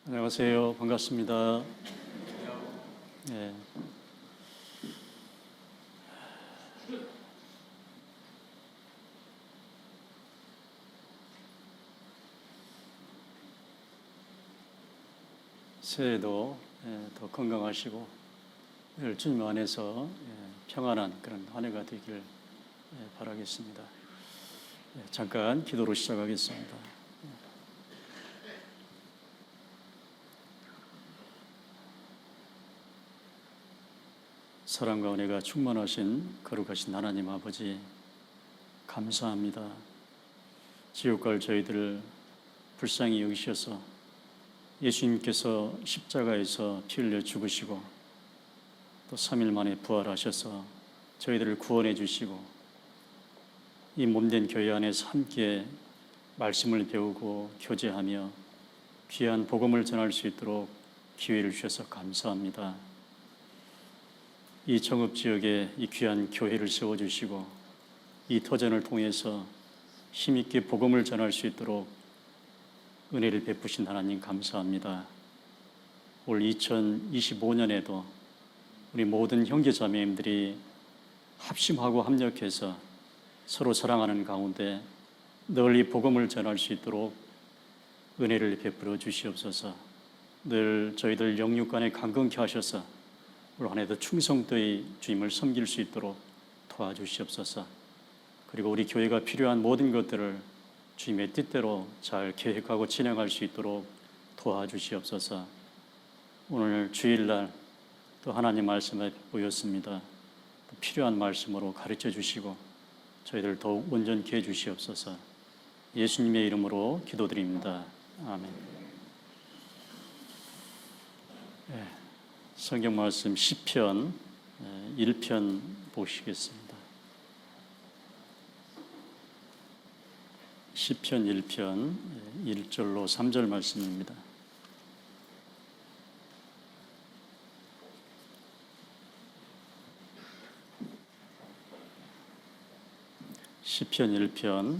안녕하세요. 반갑습니다. 네. 새해에도 더 건강하시고 늘 주님 안에서 평안한 그런 한 해가 되길 바라겠습니다. 잠깐 기도로 시작하겠습니다. 사랑과 은혜가 충만하신 거룩하신 하나님 아버지, 감사합니다. 지옥 갈 저희들을 불쌍히 여기셔서 예수님께서 십자가에서 피 흘려 죽으시고 또 3일 만에 부활하셔서 저희들을 구원해 주시고 이 몸된 교회 안에서 함께 말씀을 배우고 교제하며 귀한 복음을 전할 수 있도록 기회를 주셔서 감사합니다. 이 정읍지역에 이 귀한 교회를 세워주시고 이 터전을 통해서 힘있게 복음을 전할 수 있도록 은혜를 베푸신 하나님 감사합니다. 올 2025년에도 우리 모든 형제 자매님들이 합심하고 합력해서 서로 사랑하는 가운데 널리 복음을 전할 수 있도록 은혜를 베풀어 주시옵소서. 늘 저희들 영육 간에 강건케 하셔서 올 한 해도 충성되이 주님을 섬길 수 있도록 도와주시옵소서. 그리고 우리 교회가 필요한 모든 것들을 주님의 뜻대로 잘 계획하고 진행할 수 있도록 도와주시옵소서. 오늘 주일날 또 하나님 말씀에 보였습니다. 필요한 말씀으로 가르쳐 주시고 저희들 더욱 온전케 해 주시옵소서. 예수님의 이름으로 기도드립니다. 아멘. 성경 말씀 시편 1편 보시겠습니다. 시편 1편 1절로 3절 말씀입니다. 시편 1편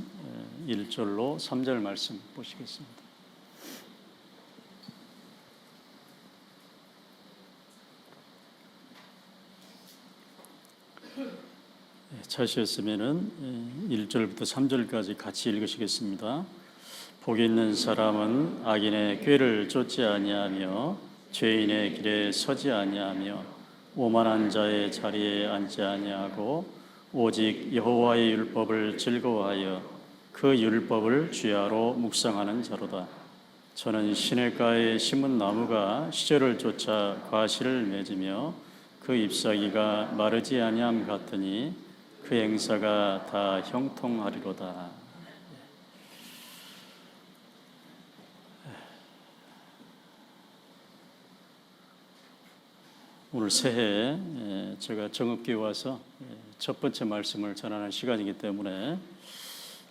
1절로 3절 말씀 보시겠습니다. 찾으셨으면 1절부터 3절까지 같이 읽으시겠습니다. 복이 있는 사람은 악인의 꾀를 쫓지 아니하며 죄인의 길에 서지 아니하며 오만한 자의 자리에 앉지 아니하고 오직 여호와의 율법을 즐거워하여 그 율법을 주야로 묵상하는 자로다. 저는 시냇가에 심은 나무가 시절을 쫓아 과실을 맺으며 그 잎사귀가 마르지 아니함 같으니 그 행사가 다 형통하리로다. 오늘 새해 제가 정읍교회 와서 첫 번째 말씀을 전하는 시간이기 때문에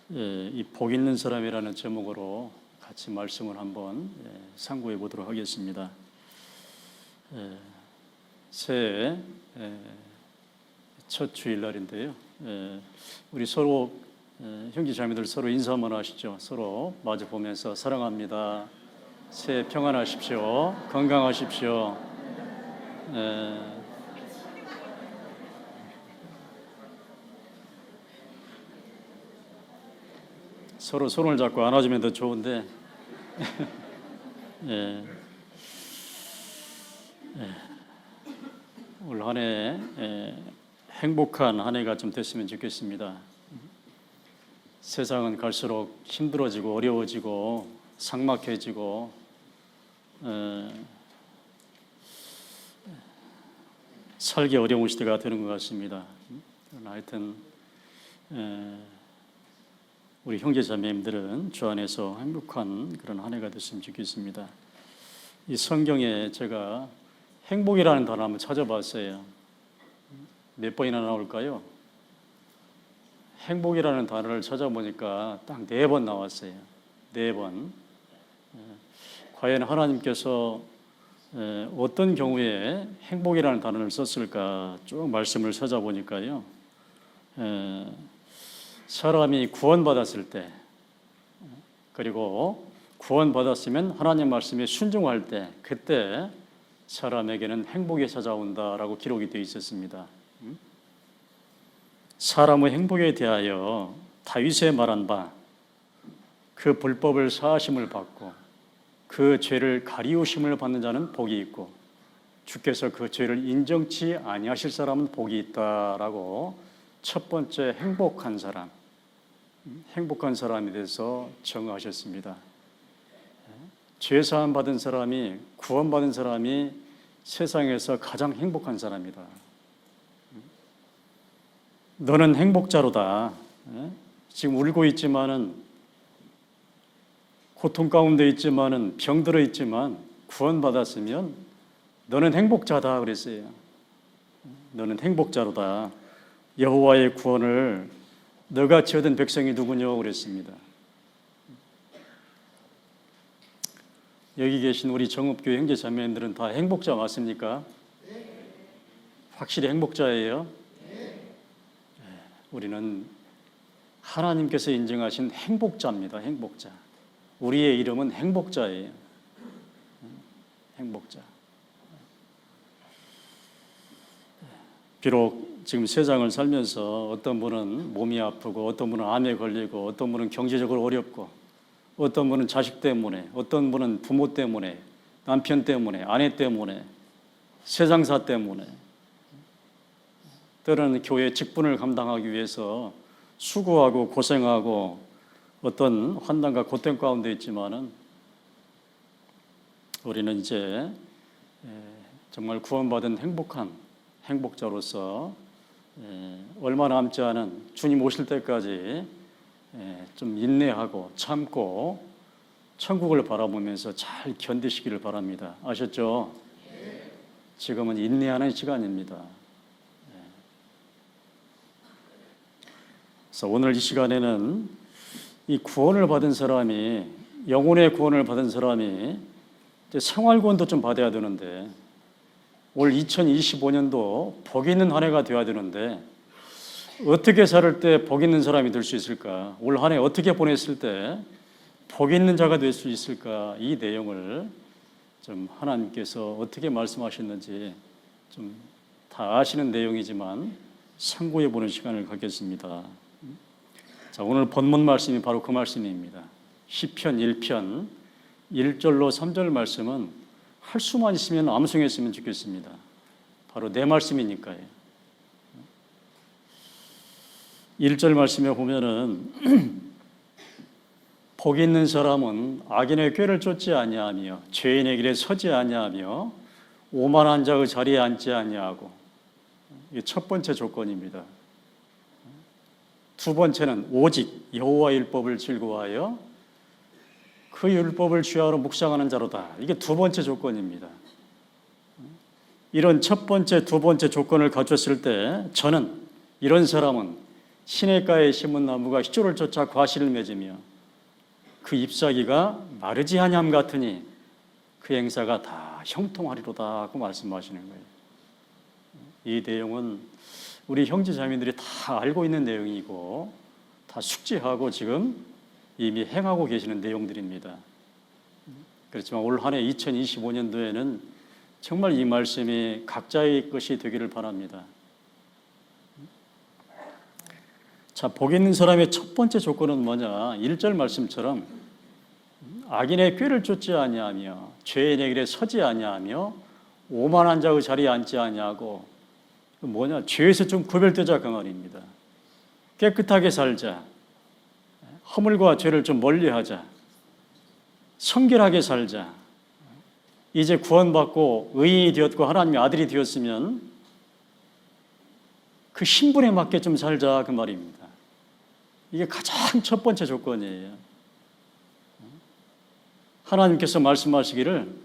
이 복 있는 사람이라는 제목으로 같이 말씀을 한번 상고해 보도록 하겠습니다. 새해 첫 주일날인데요. 우리 서로 형제 자매들 서로 인사 한번 하시죠. 서로 마주 보면서 사랑합니다. 새해 평안하십시오. 건강하십시오. 서로 손을 잡고 안아주면 더 좋은데 올 한 해 행복한 한 해가 좀 됐으면 좋겠습니다. 세상은 갈수록 힘들어지고 어려워지고 삭막해지고 살기 어려운 시대가 되는 것 같습니다. 하여튼 우리 형제 자매님들은 주 안에서 행복한 그런 한 해가 됐으면 좋겠습니다. 이 성경에 제가 행복이라는 단어 한번 찾아봤어요. 몇 번이나 나올까요? 행복이라는 단어를 찾아보니까 딱 4번 나왔어요. 4번. 과연 하나님께서 어떤 경우에 행복이라는 단어를 썼을까 쭉 말씀을 찾아보니까요. 사람이 구원받았을 때, 그리고 구원받았으면 하나님 말씀에 순종할 때 그때 사람에게는 행복이 찾아온다라고 기록이 되어 있었습니다. 사람의 행복에 대하여 다윗의 말한 바 그 불법을 사하심을 받고 그 죄를 가리우심을 받는 자는 복이 있고 주께서 그 죄를 인정치 아니하실 사람은 복이 있다라고 첫 번째 행복한 사람에 대해서 정하셨습니다. 죄 사함 받은 사람이, 구원받은 사람이 세상에서 가장 행복한 사람이다. 너는 행복자로다. 지금 울고 있지만은 고통 가운데 있지만은 병들어 있지만 구원받았으면 너는 행복자다 그랬어요. 너는 행복자로다. 여호와의 구원을 너같이 얻은 백성이 누구냐 그랬습니다. 여기 계신 우리 정읍교회 형제 자매님들은 다 행복자 맞습니까? 확실히 행복자예요? 우리는 하나님께서 인정하신 행복자입니다. 행복자. 우리의 이름은 행복자예요. 행복자. 비록 지금 세상을 살면서 어떤 분은 몸이 아프고 어떤 분은 암에 걸리고 어떤 분은 경제적으로 어렵고 어떤 분은 자식 때문에 어떤 분은 부모 때문에 남편 때문에 아내 때문에 세상사 때문에 때로는 교회 직분을 감당하기 위해서 수고하고 고생하고 어떤 환난과 고통 가운데 있지만은 우리는 이제 정말 구원받은 행복자로서 얼마 남지 않은 주님 오실 때까지 좀 인내하고 참고 천국을 바라보면서 잘 견디시기를 바랍니다. 아셨죠? 지금은 인내하는 시간입니다. 그래서 오늘 이 시간에는 이 구원을 받은 사람이, 영혼의 구원을 받은 사람이 이제 생활구원도 좀 받아야 되는데 올 2025년도 복 있는 한 해가 되어야 되는데 어떻게 살 때 복 있는 사람이 될 수 있을까? 올 한 해 어떻게 보냈을 때 복 있는 자가 될 수 있을까? 이 내용을 좀 하나님께서 어떻게 말씀하셨는지 좀 다 아시는 내용이지만 상고해 보는 시간을 갖겠습니다. 자, 오늘 본문 말씀이 바로 그 말씀입니다. 시편 1편 1절로 3절 말씀은 할 수만 있으면 암송했으면 좋겠습니다. 바로 내 말씀이니까요. 1절 말씀에 보면은 복 있는 사람은 악인의 꾀를 쫓지 아니하며 죄인의 길에 서지 아니하며 오만한 자의 자리에 앉지 아니하고, 이게 첫 번째 조건입니다. 두 번째는 오직 여호와 율법을 즐거워하여 그 율법을 주야로 묵상하는 자로다. 이게 두 번째 조건입니다. 이런 첫 번째, 두 번째 조건을 갖췄을 때 저는 이런 사람은 시냇가에 심은 나무가 시조를 쫓아 과실을 맺으며 그 잎사귀가 마르지 아니함 같으니 그 행사가 다 형통하리로다 하고 말씀하시는 거예요. 이 내용은 우리 형제자매들이 다 알고 있는 내용이고 다 숙지하고 지금 이미 행하고 계시는 내용들입니다. 그렇지만 올 한 해 2025년도에는 정말 이 말씀이 각자의 것이 되기를 바랍니다. 자, 복 있는 사람의 첫 번째 조건은 뭐냐? 1절 말씀처럼 악인의 꾀를 쫓지 아니하며 죄인의 길에 서지 아니하며 오만한 자의 자리에 앉지 아니하고, 뭐냐? 죄에서 좀 구별되자 그 말입니다. 깨끗하게 살자. 허물과 죄를 좀 멀리하자. 성결하게 살자. 이제 구원받고 의인이 되었고 하나님의 아들이 되었으면 그 신분에 맞게 좀 살자 그 말입니다. 이게 가장 첫 번째 조건이에요. 하나님께서 말씀하시기를,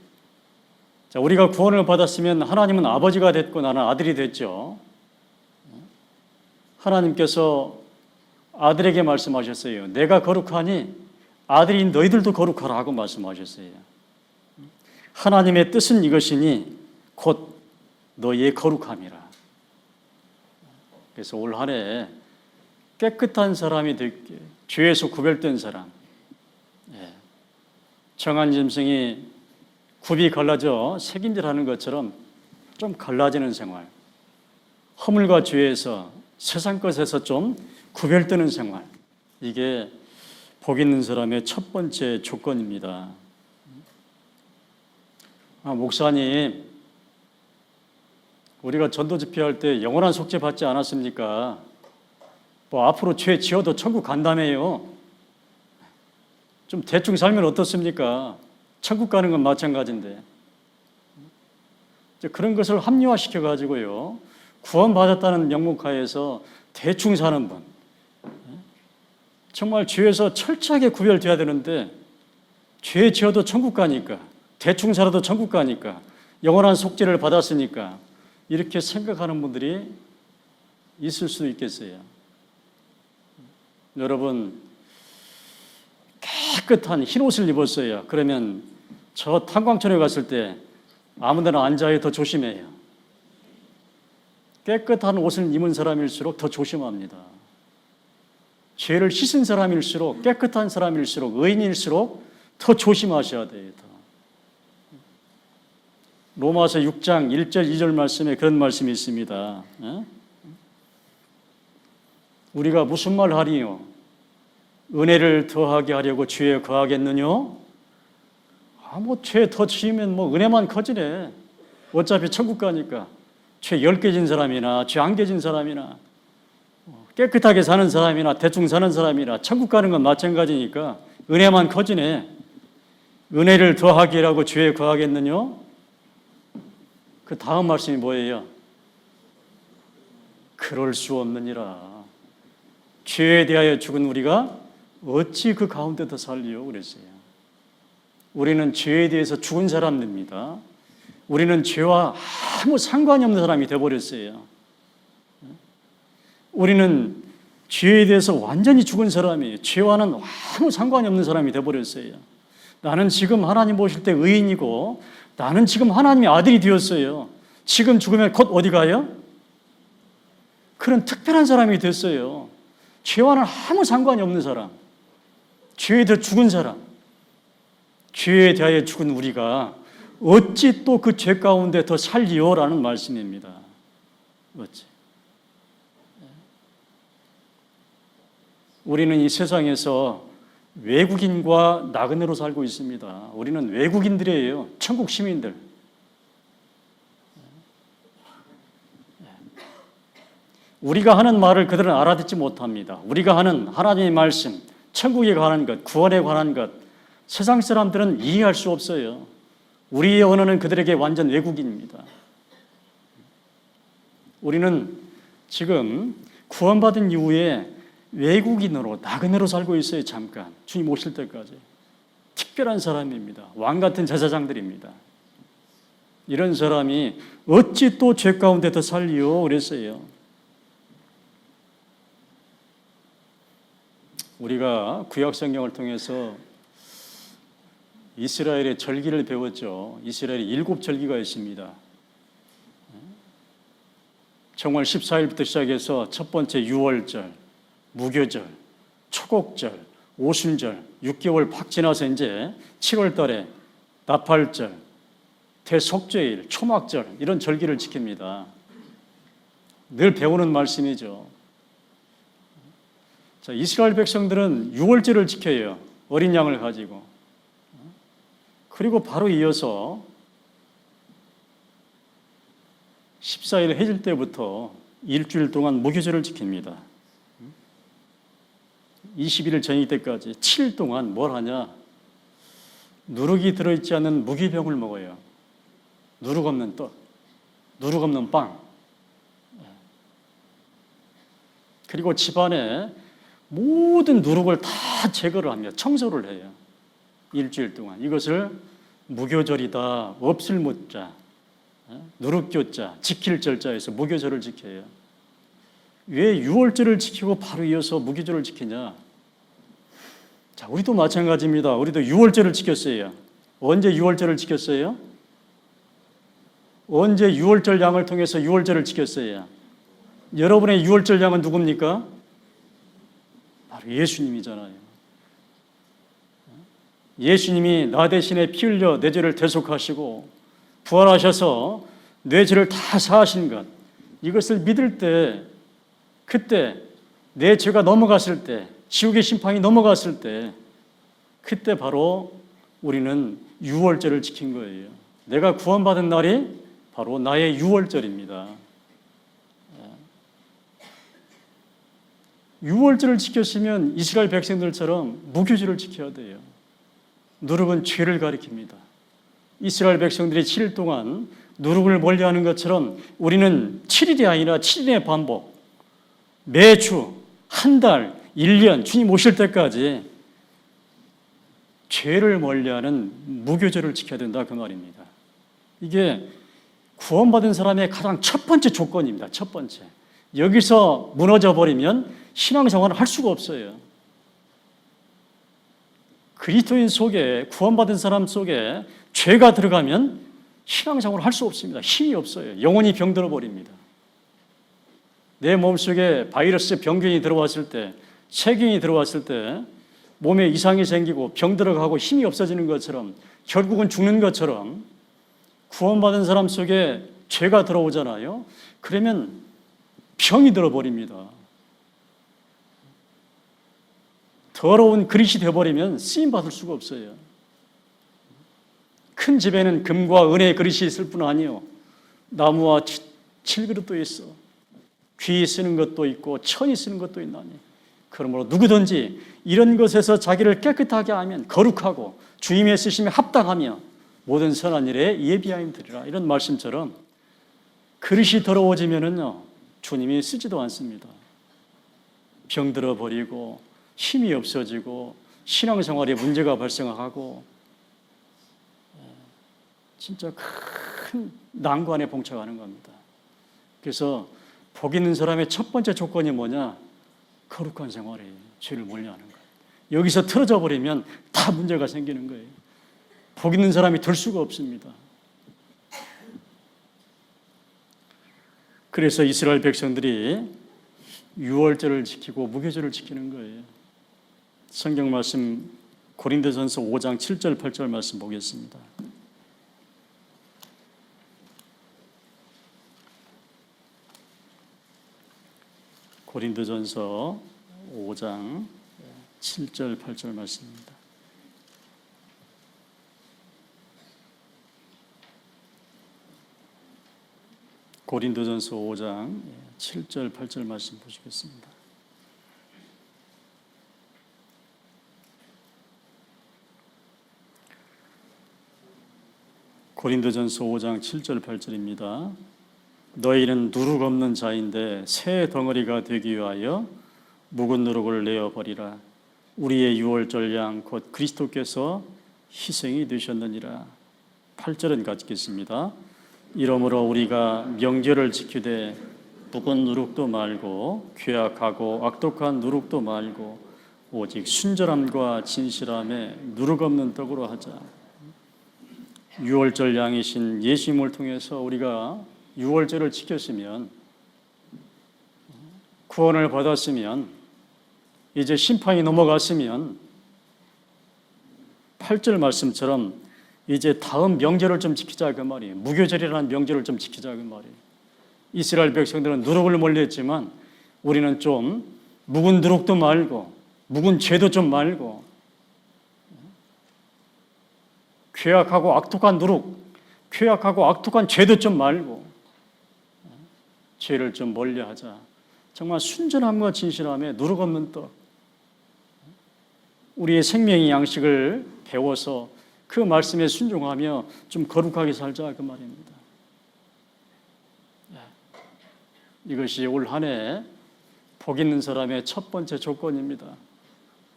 자, 우리가 구원을 받았으면 하나님은 아버지가 됐고 나는 아들이 됐죠. 하나님께서 아들에게 말씀하셨어요. 내가 거룩하니 아들인 너희들도 거룩하라 고 말씀하셨어요. 하나님의 뜻은 이것이니 곧 너희의 거룩함이라. 그래서 올 한 해 깨끗한 사람이 되게, 죄에서 구별된 사람, 정한 짐승이 굽이 갈라져 새김질하는 것처럼 좀 갈라지는 생활, 허물과 죄에서 세상 것에서 좀 구별되는 생활, 이게 복 있는 사람의 첫 번째 조건입니다. 목사님, 우리가 전도 집회할 때 영원한 속죄 받지 않았습니까? 앞으로 죄 지어도 천국 간다며요. 좀 대충 살면 어떻습니까? 천국 가는 건 마찬가지인데. 그런 것을 합리화시켜 가지고요, 구원받았다는 명목하에서 대충 사는 분, 정말 죄에서 철저하게 구별돼야 되는데 죄 지어도 천국 가니까, 대충 살아도 천국 가니까, 영원한 속죄를 받았으니까 이렇게 생각하는 분들이 있을 수도 있겠어요. 여러분, 깨끗한 흰 옷을 입었어요. 그러면 저 탄광촌에 갔을 때 아무 데나 앉아야 더 조심해요. 깨끗한 옷을 입은 사람일수록 더 조심합니다. 죄를 씻은 사람일수록, 깨끗한 사람일수록, 의인일수록 더 조심하셔야 돼요. 로마서 6장 1절 2절 말씀에 그런 말씀이 있습니다. 우리가 무슨 말 하리요? 은혜를 더하게 하려고 죄에 거하겠느냐? 죄 더 지으면 은혜만 커지네. 어차피 천국 가니까. 죄 10개 진 사람이나 죄 1개 진 사람이나 깨끗하게 사는 사람이나 대충 사는 사람이나 천국 가는 건 마찬가지니까 은혜만 커지네. 은혜를 더하게 하려고 죄에 거하겠느냐? 그 다음 말씀이 뭐예요? 그럴 수 없느니라. 죄에 대하여 죽은 우리가 어찌 그 가운데 더 살리요? 그랬어요. 우리는 죄에 대해서 죽은 사람들입니다. 우리는 죄와 아무 상관이 없는 사람이 되어버렸어요. 우리는 죄에 대해서 완전히 죽은 사람이에요. 죄와는 아무 상관이 없는 사람이 되어버렸어요. 나는 지금 하나님 보실 때 의인이고, 나는 지금 하나님의 아들이 되었어요. 지금 죽으면 곧 어디 가요? 그런 특별한 사람이 됐어요. 죄와는 아무 상관이 없는 사람, 죄에 대해 죽은 사람, 죄에 대하여 죽은 우리가 어찌 또 그 죄 가운데 더 살리요라는 말씀입니다. 어찌? 우리는 이 세상에서 외국인과 나그네로 살고 있습니다. 우리는 외국인들이에요. 천국 시민들. 우리가 하는 말을 그들은 알아듣지 못합니다. 우리가 하는 하나님의 말씀, 천국에 관한 것, 구원에 관한 것, 세상 사람들은 이해할 수 없어요. 우리의 언어는 그들에게 완전 외국인입니다. 우리는 지금 구원받은 이후에 외국인으로, 나그네로 살고 있어요. 잠깐 주님 오실 때까지. 특별한 사람입니다. 왕 같은 제사장들입니다. 이런 사람이 어찌 또 죄 가운데 더 살리요? 그랬어요. 우리가 구약 성경을 통해서 이스라엘의 절기를 배웠죠. 이스라엘에 7절기가 있습니다. 정월 14일부터 시작해서 첫 번째 유월절, 무교절, 초곡절, 오순절, 6개월 팍 지나서 이제 7월 달에 나팔절, 대속죄일, 초막절, 이런 절기를 지킵니다. 늘 배우는 말씀이죠. 자, 이스라엘 백성들은 유월절을 지켜요. 어린 양을 가지고. 그리고 바로 이어서 14일 해질 때부터 일주일 동안 무교절을 지킵니다. 21일 저녁 때까지 7일 동안 뭘 하냐? 누룩이 들어있지 않는 무기병을 먹어요. 누룩 없는 떡, 누룩 없는 빵. 그리고 집안에 모든 누룩을 다 제거를 합니다. 청소를 해요. 일주일 동안. 이것을 무교절이다, 없을 무자, 누룩교자, 지킬 절자에서 무교절을 지켜요. 왜 유월절을 지키고 바로 이어서 무교절을 지키냐? 자, 우리도 마찬가지입니다. 우리도 유월절을 지켰어요. 언제 유월절을 지켰어요? 언제 유월절 양을 통해서 유월절을 지켰어요? 여러분의 유월절 양은 누굽니까? 바로 예수님이잖아요. 예수님이 나 대신에 피 흘려 내 죄를 대속하시고 부활하셔서 내 죄를 다 사하신 것, 이것을 믿을 때, 그때 내 죄가 넘어갔을 때, 지옥의 심판이 넘어갔을 때, 그때 바로 우리는 유월절을 지킨 거예요. 내가 구원받은 날이 바로 나의 유월절입니다. 유월절을 지켰으면 이스라엘 백성들처럼 무교절을 지켜야 돼요. 누룩은 죄를 가리킵니다. 이스라엘 백성들이 7일 동안 누룩을 멀리하는 것처럼 우리는 7일이 아니라 7일의 반복, 매주, 한 달, 1년 주님 오실 때까지 죄를 멀리하는 무교절을 지켜야 된다, 그 말입니다. 이게 구원받은 사람의 가장 첫 번째 조건입니다. 첫 번째. 여기서 무너져 버리면 신앙생활을 할 수가 없어요. 그리스도인 속에, 구원받은 사람 속에 죄가 들어가면 신앙생활을 할 수 없습니다. 힘이 없어요. 영혼이 병들어 버립니다. 내 몸속에 바이러스 병균이 들어왔을 때, 세균이 들어왔을 때 몸에 이상이 생기고 병 들어가고 힘이 없어지는 것처럼, 결국은 죽는 것처럼 구원받은 사람 속에 죄가 들어오잖아요. 그러면 병이 들어버립니다. 더러운 그릇이 되어버리면 쓰임받을 수가 없어요. 큰 집에는 금과 은혜의 그릇이 있을 뿐 아니요, 나무와 칠그릇도 있어. 귀 쓰는 것도 있고 천이 쓰는 것도 있나니, 그러므로 누구든지 이런 것에서 자기를 깨끗하게 하면 거룩하고 주님의 쓰심에 합당하며 모든 선한 일에 예비하임 드리라. 이런 말씀처럼 그릇이 더러워지면은요, 주님이 쓰지도 않습니다. 병들어 버리고 힘이 없어지고 신앙생활에 문제가 발생하고 진짜 큰 난관에 봉착하는 겁니다. 그래서 복 있는 사람의 첫 번째 조건이 뭐냐? 거룩한 생활이에요. 죄를 멀리하는 거예요. 여기서 틀어져 버리면 다 문제가 생기는 거예요. 복 있는 사람이 될 수가 없습니다. 그래서 이스라엘 백성들이 유월절을 지키고 무교절을 지키는 거예요. 성경 말씀 고린도전서 5장 7절 8절 말씀 보겠습니다. 고린도전서 5장 7절 8절 말씀입니다. 고린도전서 5장 7절 8절 말씀 보시겠습니다. 고린도전서 5장 7절 8절입니다. 너희는 누룩 없는 자인데 새 덩어리가 되기 위하여 묵은 누룩을 내어버리라. 우리의 유월절 양 곧 그리스도께서 희생이 되셨느니라. 8절은 같겠습니다. 이러므로 우리가 명절을 지키되 묵은 누룩도 말고 괴악하고 악독한 누룩도 말고 오직 순절함과 진실함에 누룩 없는 떡으로 하자. 유월절 양이신 예수님을 통해서 우리가 유월절을 지켰으면, 구원을 받았으면, 이제 심판이 넘어갔으면 8절 말씀처럼 이제 다음 명절을 좀 지키자 그 말이에요. 무교절이라는 명절을 좀 지키자 그 말이에요. 이스라엘 백성들은 누룩을 멀리했지만 우리는 좀 묵은 누룩도 말고 묵은 죄도 좀 말고 괴악하고 악독한 누룩, 괴악하고 악독한 죄도 좀 말고 죄를 좀 멀리하자. 정말 순전함과 진실함에 누룩 없는 떡, 우리의 생명의 양식을 배워서 그 말씀에 순종하며 좀 거룩하게 살자 그 말입니다. 이것이 올 한 해 복 있는 사람의 첫 번째 조건입니다.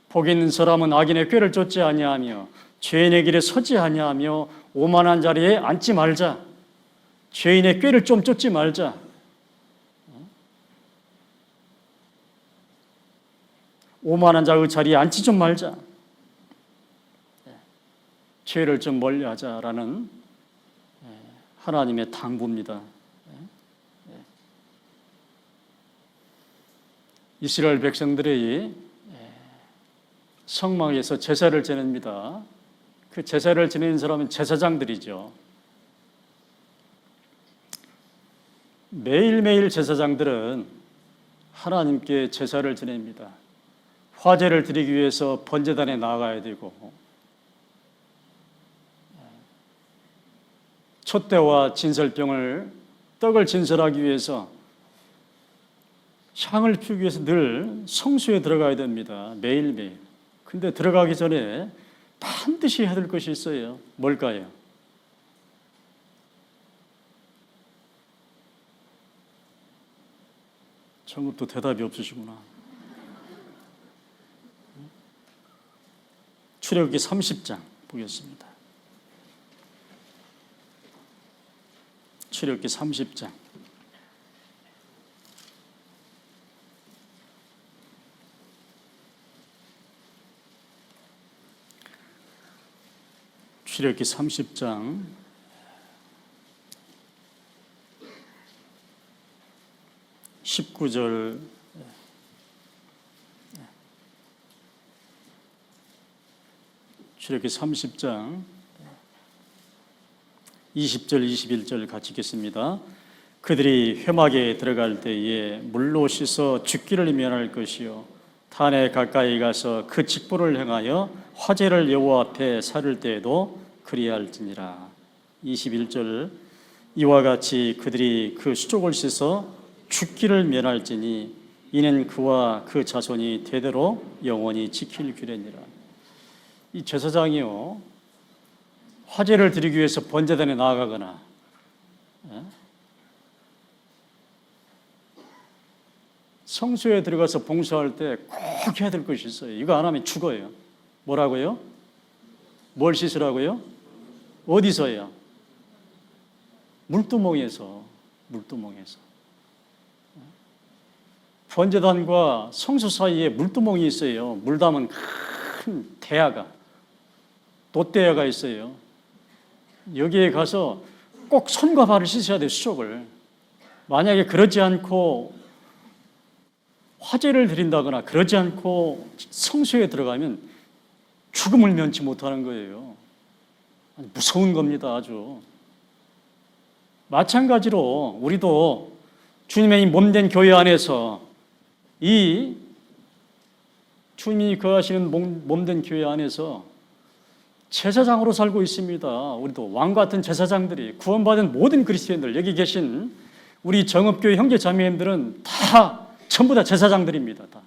복 있는 사람은 악인의 꾀를 쫓지 아니하며 죄인의 길에 서지 아니하며 오만한 자리에 앉지 말자. 죄인의 꾀를 좀 쫓지 말자. 오만한 자의 자리에 앉지 좀 말자. 죄를 좀 멀리하자라는 하나님의 당부입니다. 이스라엘 백성들이 성막에서 제사를 지냅니다. 그 제사를 지내는 사람은 제사장들이죠. 매일매일 제사장들은 하나님께 제사를 지냅니다. 화제를 드리기 위해서 번제단에 나아가야 되고, 촛대와 진설병을, 떡을 진설하기 위해서, 향을 피우기 위해서 늘 성수에 들어가야 됩니다. 매일매일. 근데 들어가기 전에 반드시 해야 될 것이 있어요. 뭘까요? 정읍도 대답이 없으시구나. 출애굽기 30장 보겠습니다. 출애굽기 30장. 출애굽기 30장 19절 출애굽기 30장 20절 21절 같이 읽겠습니다. 그들이 회막에 들어갈 때에 물로 씻어 죽기를 면할 것이요 단에 가까이 가서 그 직분을 행하여 화제를 여호와 앞에 살을 때에도 그리할지니라. 21절 이와 같이 그들이 그 수족을 씻어 죽기를 면할지니 이는 그와 그 자손이 대대로 영원히 지킬 규례니라. 이 제사장이요 화제를 드리기 위해서 번제단에 나아가거나 성소에 들어가서 봉사할 때 꼭 해야 될 것이 있어요. 이거 안 하면 죽어요. 뭐라고요? 뭘 씻으라고요? 어디서요? 물두멍에서. 번제단과 성소 사이에 물두멍이 있어요. 물 담은 큰 대야가, 돛대야가 있어요. 여기에 가서 꼭 손과 발을 씻어야 돼요. 수족을. 만약에 그러지 않고 화제를 드린다거나 그러지 않고 성소에 들어가면 죽음을 면치 못하는 거예요. 무서운 겁니다. 아주. 마찬가지로 우리도 주님의 몸된 교회 안에서 이 주님이 거하시는 몸된 교회 안에서 제사장으로 살고 있습니다. 우리도 왕 같은 제사장들이, 구원받은 모든 그리스도인들, 여기 계신 우리 정읍교회 형제 자매님들은 전부 다 제사장들입니다. 다.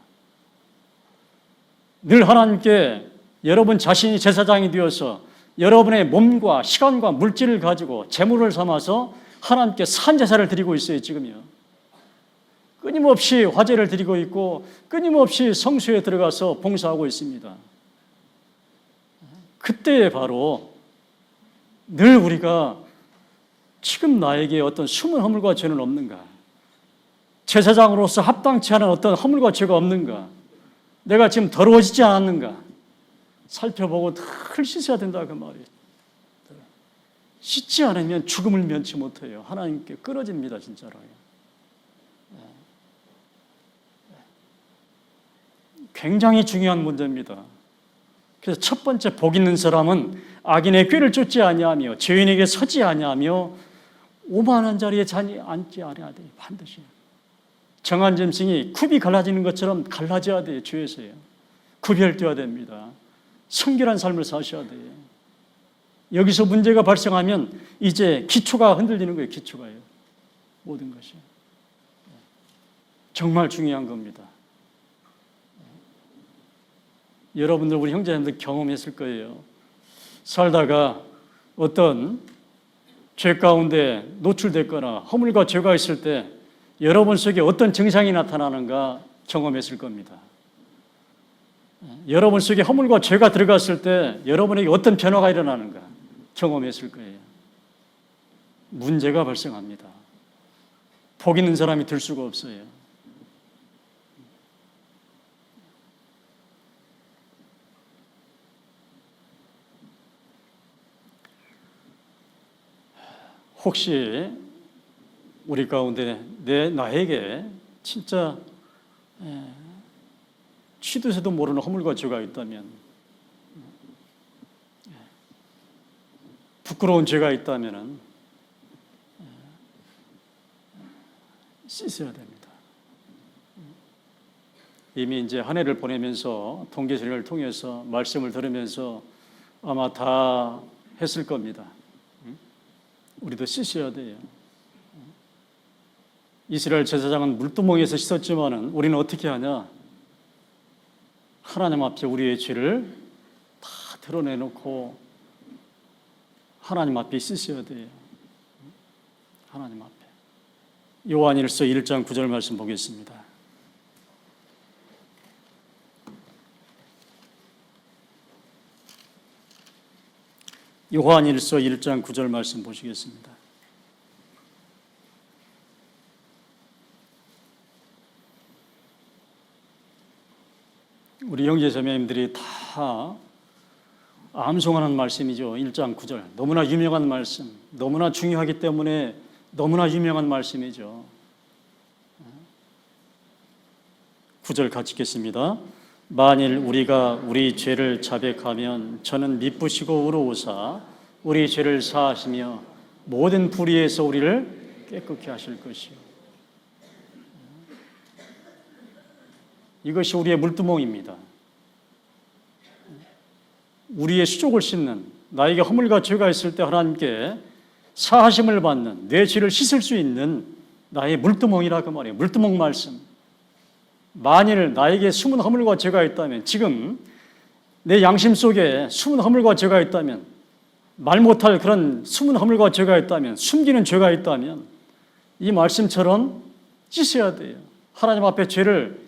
늘 하나님께 여러분 자신이 제사장이 되어서 여러분의 몸과 시간과 물질을 가지고 제물을 삼아서 하나님께 산제사를 드리고 있어요. 지금요. 끊임없이 화제를 드리고 있고 끊임없이 성수에 들어가서 봉사하고 있습니다. 그때에 바로 늘 우리가 지금 나에게 어떤 숨은 허물과 죄는 없는가? 제사장으로서 합당치 않은 어떤 허물과 죄가 없는가? 내가 지금 더러워지지 않았는가? 살펴보고 늘 씻어야 된다 그 말이에요. 씻지 않으면 죽음을 면치 못해요. 하나님께 끊어집니다 진짜로요. 굉장히 중요한 문제입니다. 그래서 첫 번째 복 있는 사람은 악인의 꾀를 쫓지 아니하며 죄인에게 서지 아니하며 오만한 자리에 앉지 않아야 돼요. 반드시. 정한 짐승이 굽이 갈라지는 것처럼 갈라져야 돼요. 죄에서요. 구별되어야 됩니다. 성결한 삶을 사셔야 돼요. 여기서 문제가 발생하면 이제 기초가 흔들리는 거예요. 기초가요. 모든 것이. 정말 중요한 겁니다. 여러분들 우리 형제님들 경험했을 거예요. 살다가 어떤 죄 가운데 노출됐거나 허물과 죄가 있을 때 여러분 속에 어떤 증상이 나타나는가 경험했을 겁니다. 여러분 속에 허물과 죄가 들어갔을 때 여러분에게 어떤 변화가 일어나는가 경험했을 거예요. 문제가 발생합니다. 복 있는 사람이 될 수가 없어요. 혹시 우리 가운데 나에게 진짜 취두새도 모르는 허물과 죄가 있다면 부끄러운 죄가 있다면은 씻어야 됩니다. 이미 이제 한 해를 보내면서 통계실을 통해서 말씀을 들으면서 아마 다 했을 겁니다. 우리도 씻어야 돼요. 이스라엘 제사장은 물두멍에서 씻었지만은 우리는 어떻게 하냐? 하나님 앞에 우리의 죄를 다 드러내놓고 하나님 앞에 씻어야 돼요. 하나님 앞에. 요한일서 1장 9절 말씀 보겠습니다. 요한일서 1장 9절 말씀 보시겠습니다. 우리 형제자매님들이 다 암송하는 말씀이죠. 1장 9절. 너무나 유명한 말씀, 너무나 중요하기 때문에 너무나 유명한 말씀이죠. 9절 같이 읽겠습니다. 만일 우리가 우리 죄를 자백하면 저는 미쁘시고 의로우사 우리 죄를 사하시며 모든 불의에서 우리를 깨끗게 하실 것이요. 이것이 우리의 물두멍입니다. 우리의 수족을 씻는, 나에게 허물과 죄가 있을 때 하나님께 사하심을 받는, 내 죄를 씻을 수 있는 나의 물두멍이라 그 말이에요. 물두멍 말씀. 만일 나에게 숨은 허물과 죄가 있다면, 지금 내 양심 속에 숨은 허물과 죄가 있다면, 말 못할 그런 숨은 허물과 죄가 있다면, 숨기는 죄가 있다면 이 말씀처럼 씻어야 돼요. 하나님 앞에 죄를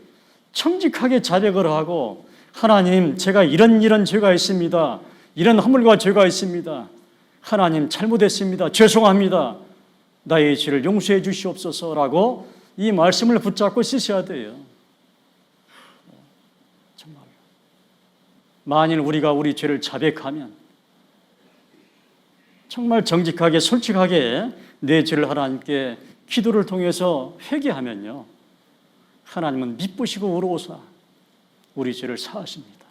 청직하게 자백을 하고, 하나님, 제가 이런 죄가 있습니다. 이런 허물과 죄가 있습니다. 하나님, 잘못했습니다. 죄송합니다. 나의 죄를 용서해 주시옵소서라고 이 말씀을 붙잡고 씻어야 돼요. 정말. 만일 우리가 우리 죄를 자백하면, 정말 정직하게 솔직하게 내 죄를 하나님께 기도를 통해서 회개하면요, 하나님은 미쁘시고 의로우사 우리 죄를 사하십니다.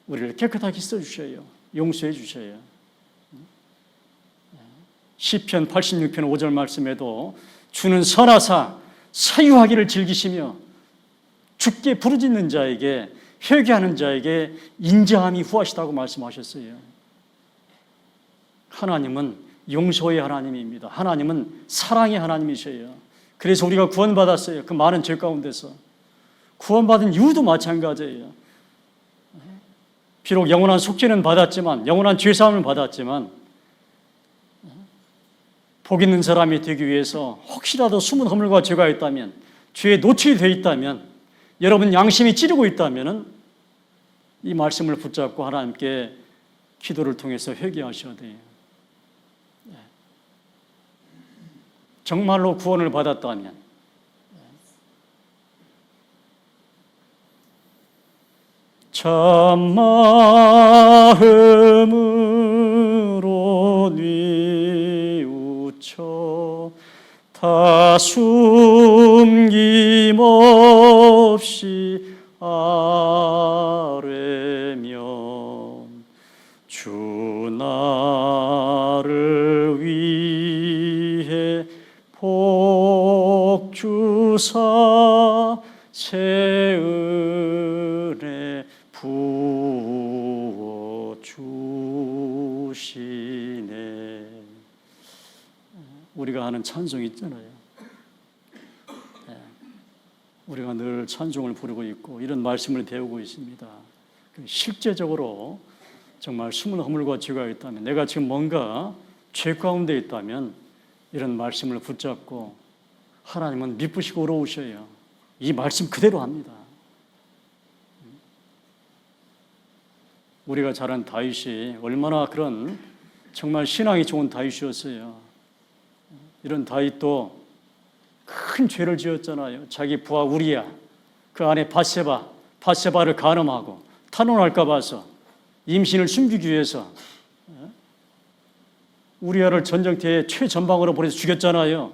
우리를 깨끗하게 씻어주셔요. 용서해 주셔요. 시편 86편 5절 말씀에도 주는 선하사 사유하기를 즐기시며 주께 부르짖는 자에게, 회개하는 자에게 인자함이 후하시다고 말씀하셨어요. 하나님은 용서의 하나님입니다. 하나님은 사랑의 하나님이셔요. 그래서 우리가 구원받았어요. 그 많은 죄 가운데서 구원받은 이유도 마찬가지예요. 비록 영원한 속죄는 받았지만, 영원한 죄사함을 받았지만, 복 있는 사람이 되기 위해서 혹시라도 숨은 허물과 죄가 있다면, 죄에 노출이 되어 있다면, 여러분 양심이 찌르고 있다면 이 말씀을 붙잡고 하나님께 기도를 통해서 회개하셔야 돼요. 정말로 구원을 받았다면, 참마음으로 뉘우쳐 다 숨김없이 아뢰며 주 나를 위해 복 주사 새 은혜 부어 주시네. 우리가 하는 찬송이 있잖아요. 우리가 늘 찬송을 부르고 있고 이런 말씀을 배우고 있습니다. 실제적으로 정말 숨은 허물과 죄가 있다면, 내가 지금 뭔가 죄 가운데 있다면 이런 말씀을 붙잡고 하나님은 미쁘시고 의로우셔요. 이 말씀 그대로 합니다. 우리가 잘 아는 다윗이 얼마나 그런 정말 신앙이 좋은 다윗이었어요. 이런 다윗도 큰 죄를 지었잖아요. 자기 부하 우리야, 그 안에 밧세바를 간음하고 탄원할까 봐서 임신을 숨기기 위해서 우리야를 전쟁터에 최전방으로 보내서 죽였잖아요.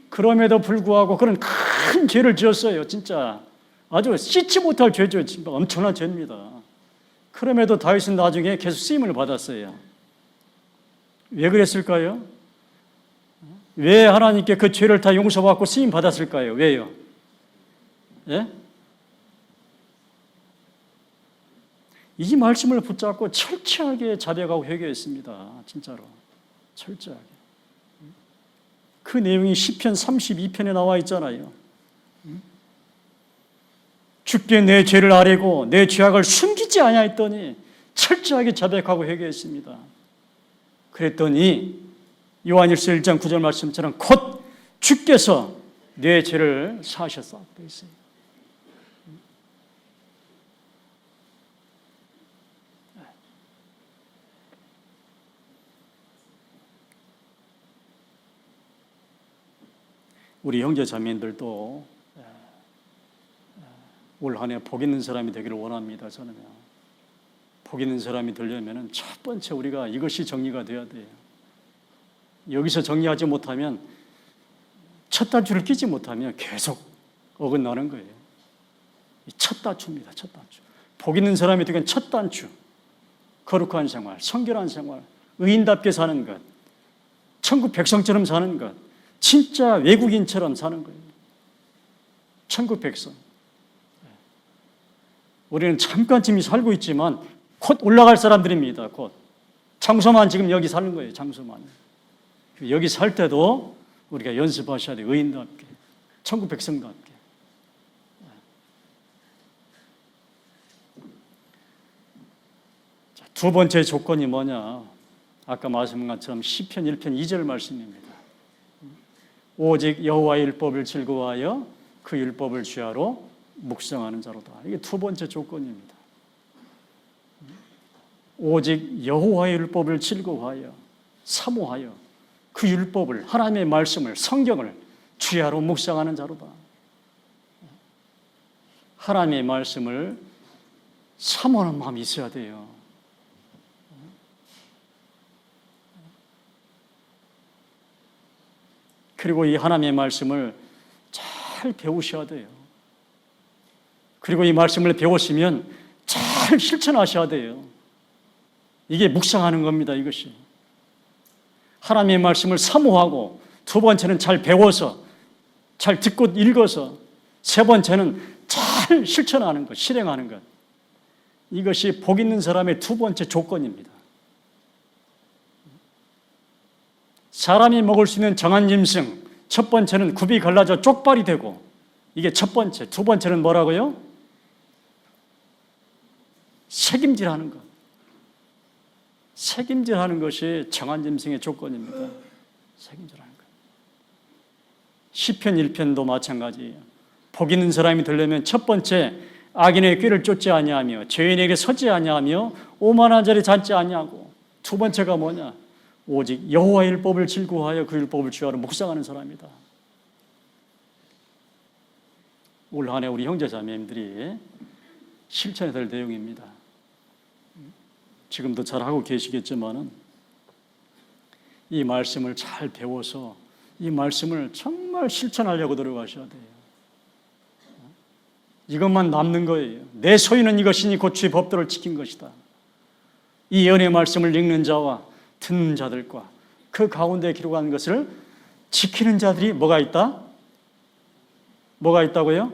그럼에도 불구하고 그런 큰 죄를 지었어요. 진짜 아주 씻지 못할 죄죠. 진짜 엄청난 죄입니다. 그럼에도 다윗은 나중에 계속 쓰임을 받았어요. 왜 그랬을까요? 왜 하나님께 그 죄를 다 용서받고 쓰임 받았을까요? 왜요? 예? 이 말씀을 붙잡고 철저하게 자백하고 회개했습니다. 진짜로. 철저하게. 그 내용이 시편 32편에 나와 있잖아요. 주께 내 죄를 아뢰고 내 죄악을 숨기지 아니하였더니 철저하게 자백하고 회개했습니다. 그랬더니 요한일서 1장 9절 말씀처럼 곧 주께서 내 죄를 사하셨다 그랬어요. 우리 형제 자매들도 올 한 해 복 있는 사람이 되기를 원합니다. 저는요. 복 있는 사람이 되려면 첫 번째 우리가 이것이 정리가 돼야 돼요. 여기서 정리하지 못하면 첫 단추를 끼지 못하면 계속 어긋나는 거예요. 첫 단추입니다. 첫 단추. 복 있는 사람이 되긴 첫 단추. 거룩한 생활, 성결한 생활, 의인답게 사는 것, 천국 백성처럼 사는 것, 진짜 외국인처럼 사는 거예요. 천국 백성. 우리는 잠깐쯤 살고 있지만 곧 올라갈 사람들입니다. 곧. 장소만 지금 여기 사는 거예요. 장소만. 여기 살 때도 우리가 연습하셔야 돼요. 의인답게. 천국 백성답게. 자, 두 번째 조건이 뭐냐? 아까 말씀한 것처럼 시편 1편 2절 말씀입니다. 오직 여호와의 율법을 즐거워하여 그 율법을 주야로 묵상하는 자로다. 이게 두 번째 조건입니다. 오직 여호와의 율법을 즐거워하여 사모하여 그 율법을 하나님의 말씀을 성경을 주야로 묵상하는 자로다. 하나님의 말씀을 사모하는 마음이 있어야 돼요. 그리고 이 하나님의 말씀을 잘 배우셔야 돼요. 그리고 이 말씀을 배우시면 잘 실천하셔야 돼요. 이게 묵상하는 겁니다. 이것이. 하나님의 말씀을 사모하고 두 번째는 잘 배워서 잘 듣고 읽어서 세 번째는 잘 실천하는 것, 실행하는 것. 이것이 복 있는 사람의 두 번째 조건입니다. 사람이 먹을 수 있는 정한 짐승, 첫 번째는 굽이 갈라져 쪽발이 되고 이게 첫 번째, 두 번째는 뭐라고요? 책임질하는 것. 책임질하는 것이 정한 짐승의 조건입니다. 책임질하는 것. 시편 1편도 마찬가지예요. 복 있는 사람이 되려면 첫 번째 악인의 꾀를 쫓지 아니하며 죄인에게 서지 아니하며 오만한 자리에 앉지 아니하고 두 번째가 뭐냐? 오직 여호와의 율법을 즐거워하여 그 율법을 주야로 묵상하는 사람이다. 올 한 해 우리 형제 자매님들이 실천해야 될 내용입니다. 지금도 잘하고 계시겠지만은 이 말씀을 잘 배워서 이 말씀을 정말 실천하려고 노력하셔야 돼요. 이것만 남는 거예요. 내 소유는 이것이니 곧 주의 법도를 지킨 것이다. 이 예언의 말씀을 읽는 자와 듣는 자들과 그 가운데 기록한 것을 지키는 자들이 뭐가 있다? 뭐가 있다고요?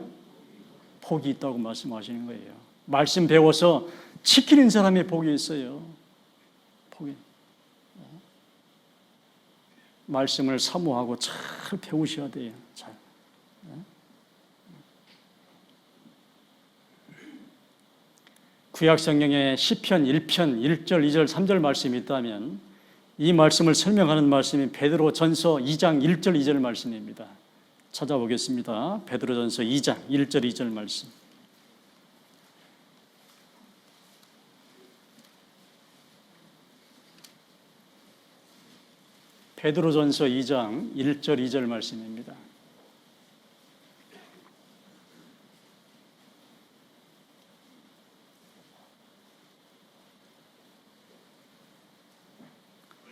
복이 있다고 말씀하시는 거예요. 말씀 배워서 지키는 사람의 복이 있어요. 복이. 말씀을 사모하고 잘 배우셔야 돼요. 잘. 구약 성경에 시편 1편 1절, 2절, 3절 말씀이 있다면 이 말씀을 설명하는 말씀이 베드로전서 2장 1절, 2절 말씀입니다. 찾아보겠습니다. 베드로전서 2장 1절, 2절 말씀. 베드로전서 2장 1절, 2절 말씀입니다.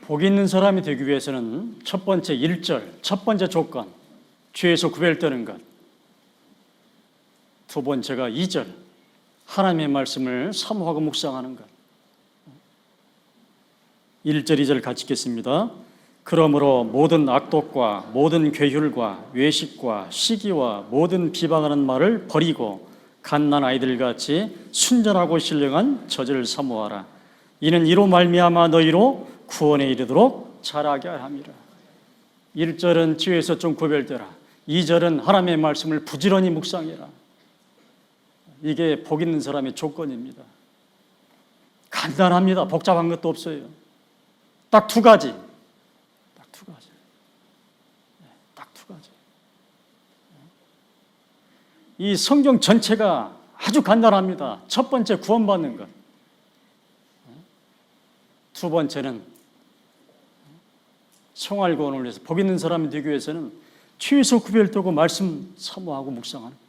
복 있는 사람이 되기 위해서는 첫 번째 1절, 첫 번째 조건, 죄에서 구별되는 것. 두 번째가 2절, 하나님의 말씀을 사모하고 묵상하는 것. 1절 2절 같이 읽겠습니다. 그러므로 모든 악독과 모든 괴휼과 외식과 시기와 모든 비방하는 말을 버리고 갓난 아이들같이 순전하고 신령한 저절을 사모하라. 이는 이로 말미암아 너희로 구원에 이르도록 자라게 함이라. 1절은 지혜에서 좀 구별되라. 2절은 하나님의 말씀을 부지런히 묵상해라. 이게 복 있는 사람의 조건입니다. 간단합니다. 복잡한 것도 없어요. 딱 두 가지. 이 성경 전체가 아주 간단합니다. 첫 번째, 구원받는 것. 두 번째는 생활구원을 위해서 복 있는 사람이 되기 위해서는 죄에서 구별되고 말씀 사모하고 묵상하는 것.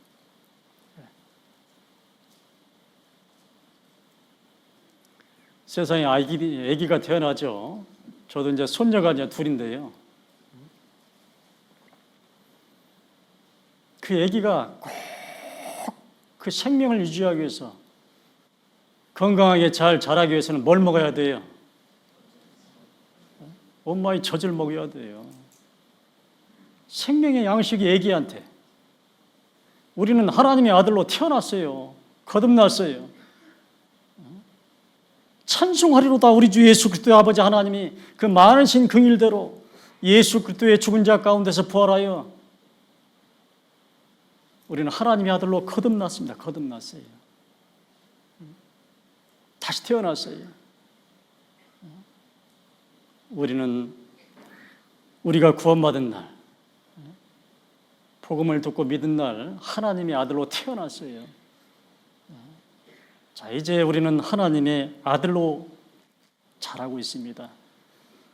세상에 아기가 태어나죠. 저도 이제 손녀가 이제 둘인데요. 그 아기가 꼭 그 생명을 유지하기 위해서 건강하게 잘 자라기 위해서는 뭘 먹어야 돼요? 엄마의 젖을 먹어야 돼요. 생명의 양식이 아기한테. 우리는 하나님의 아들로 태어났어요. 거듭났어요. 찬송하리로다 우리 주 예수 그리스도의 아버지 하나님이 그 많으신 긍휼대로 예수 그리스도의 죽은 자 가운데서 부활하여 우리는 하나님의 아들로 거듭났습니다. 거듭났어요. 다시 태어났어요. 우리는 우리가 구원받은 날, 복음을 듣고 믿은 날 하나님의 아들로 태어났어요. 자, 이제 우리는 하나님의 아들로 자라고 있습니다.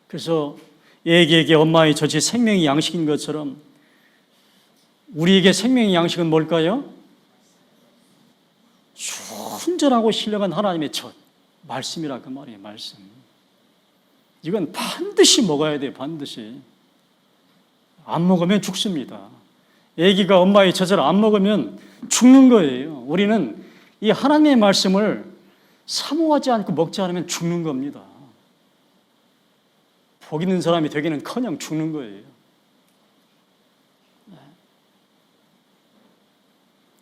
그래서 애기에게 엄마의 젖이 생명의 양식인 것처럼 우리에게 생명의 양식은 뭘까요? 순전하고 신령한 하나님의 젖, 말씀이라 그 말이에요. 말씀. 이건 반드시 먹어야 돼요. 반드시. 안 먹으면 죽습니다. 아기가 엄마의 젖을 안 먹으면 죽는 거예요. 우리는 이 하나님의 말씀을 사모하지 않고 먹지 않으면 죽는 겁니다. 복 있는 사람이 되기는커녕 죽는 거예요.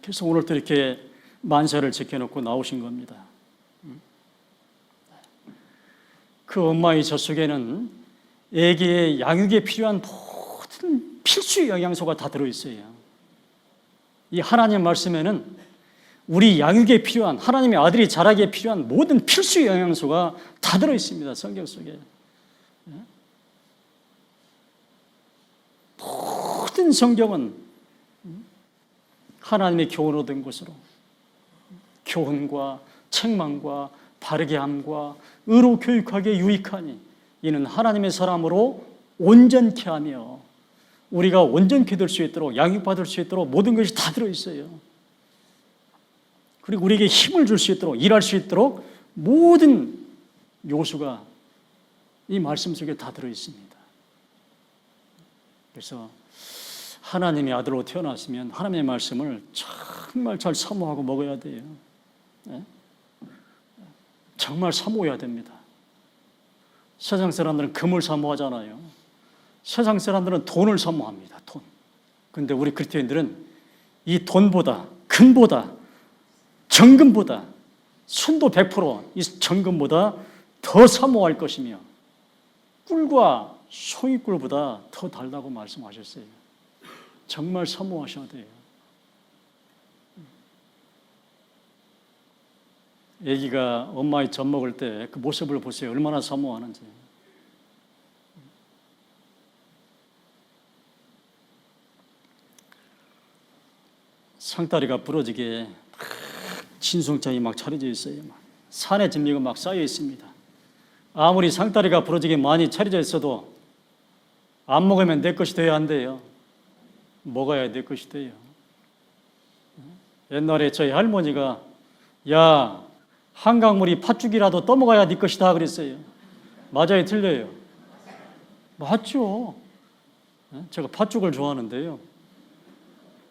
그래서 오늘도 이렇게 만세를 지켜놓고 나오신 겁니다. 그 엄마의 젖 속에는 아기의 양육에 필요한 모든 필수 영양소가 다 들어있어요. 이 하나님 말씀에는 우리 양육에 필요한, 하나님의 아들이 자라기에 필요한 모든 필수 영양소가 다 들어있습니다. 성경 속에. 모든 성경은 하나님의 교훈 얻은 것으로 교훈과 책망과 바르게 함과 의로 교육하기에 유익하니 이는 하나님의 사람으로 온전케 하며 우리가 온전케 될 수 있도록 양육받을 수 있도록 모든 것이 다 들어있어요. 그리고 우리에게 힘을 줄 수 있도록 일할 수 있도록 모든 요소가 이 말씀 속에 다 들어있습니다. 그래서 하나님의 아들로 태어났으면 하나님의 말씀을 정말 잘 사모하고 먹어야 돼요. 정말 사모해야 됩니다. 세상 사람들은 금을 사모하잖아요. 세상 사람들은 돈을 사모합니다. 돈. 그런데 우리 그리스도인들은 이 돈보다, 금보다, 정금보다, 순도 100%이 정금보다 더 사모할 것이며 꿀과 송이꿀보다 더 달다고 말씀하셨어요. 정말 사모하셔야 돼요. 아기가 엄마의 젖 먹을 때 그 모습을 보세요. 얼마나 사모하는지. 상다리가 부러지게 진송장이 막 차려져 있어요. 산의 진미가 막 쌓여 있습니다. 아무리 상다리가 부러지게 많이 차려져 있어도 안 먹으면 내 것이 돼야 한대요. 먹어야 내 것이 돼요. 옛날에 저희 할머니가 야, 한강물이 팥죽이라도 떠먹어야 네 것이다 그랬어요. 맞아요, 틀려요? 맞죠. 제가 팥죽을 좋아하는데요.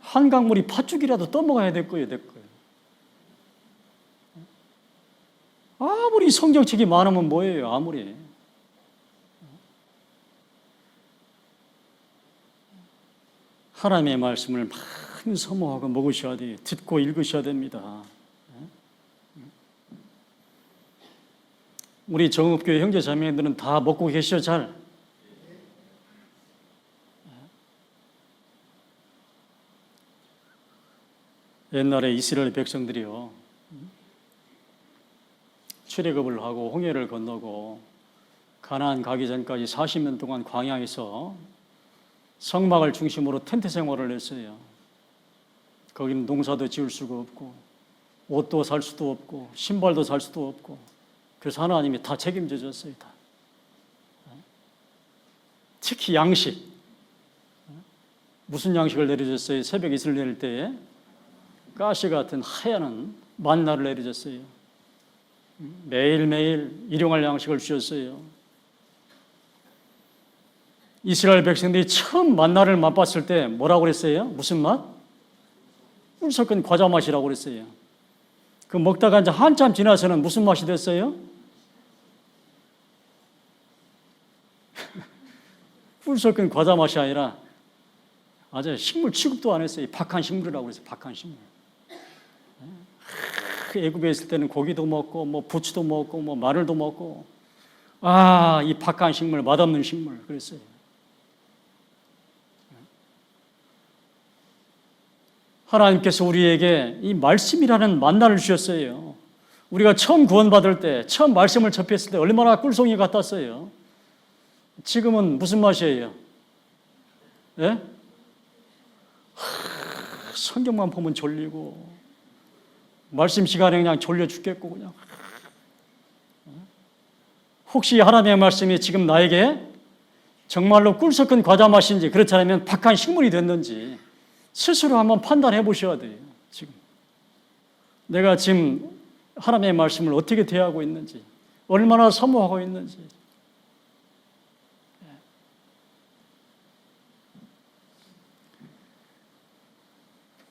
한강물이 팥죽이라도 떠먹어야 될 거예요, 내 거예요. 아무리 성경책이 많으면 뭐예요? 아무리. 하나님의 말씀을 많이 사모하고 먹으셔야 돼요. 듣고 읽으셔야 됩니다. 우리 정읍교회 형제 자매들은 다 먹고 계시죠? 잘? 옛날에 이스라엘 백성들이요, 출애굽을 하고 홍해를 건너고 가나안 가기 전까지 40년 동안 광야에서 성막을 중심으로 텐트 생활을 했어요. 거기는 농사도 지을 수가 없고 옷도 살 수도 없고 신발도 살 수도 없고, 그래서 하나님이 다 책임져 줬어요. 다. 특히 양식. 무슨 양식을 내려줬어요? 새벽 이슬 내릴 때에 가시 같은 하얀 만나를 내려줬어요. 매일매일 일용할 양식을 주셨어요. 이스라엘 백성들이 처음 만나를 맛봤을 때 뭐라고 그랬어요? 무슨 맛? 꿀 섞은 과자 맛이라고 그랬어요. 그 먹다가 이제 한참 지나서는 무슨 맛이 됐어요? 꿀 섞은 과자 맛이 아니라 아주 식물 취급도 안 했어요. 박한 식물이라고 그랬어요. 박한 식물. 애굽에 있을 때는 고기도 먹고 뭐 부추도 먹고 뭐 마늘도 먹고, 이 박한 식물, 맛없는 식물 그랬어요. 하나님께서 우리에게 이 말씀이라는 만나를 주셨어요. 우리가 처음 구원받을 때, 처음 말씀을 접했을 때 얼마나 꿀송이 같았어요. 지금은 무슨 맛이에요? 예? 성경만 보면 졸리고, 말씀 시간에 그냥 졸려 죽겠고, 그냥. 혹시 하나님의 말씀이 지금 나에게 정말로 꿀 섞은 과자 맛인지, 그렇지 않으면 박한 식물이 됐는지 스스로 한번 판단해 보셔야 돼요. 지금 내가 지금 하나님의 말씀을 어떻게 대하고 있는지, 얼마나 사모하고 있는지.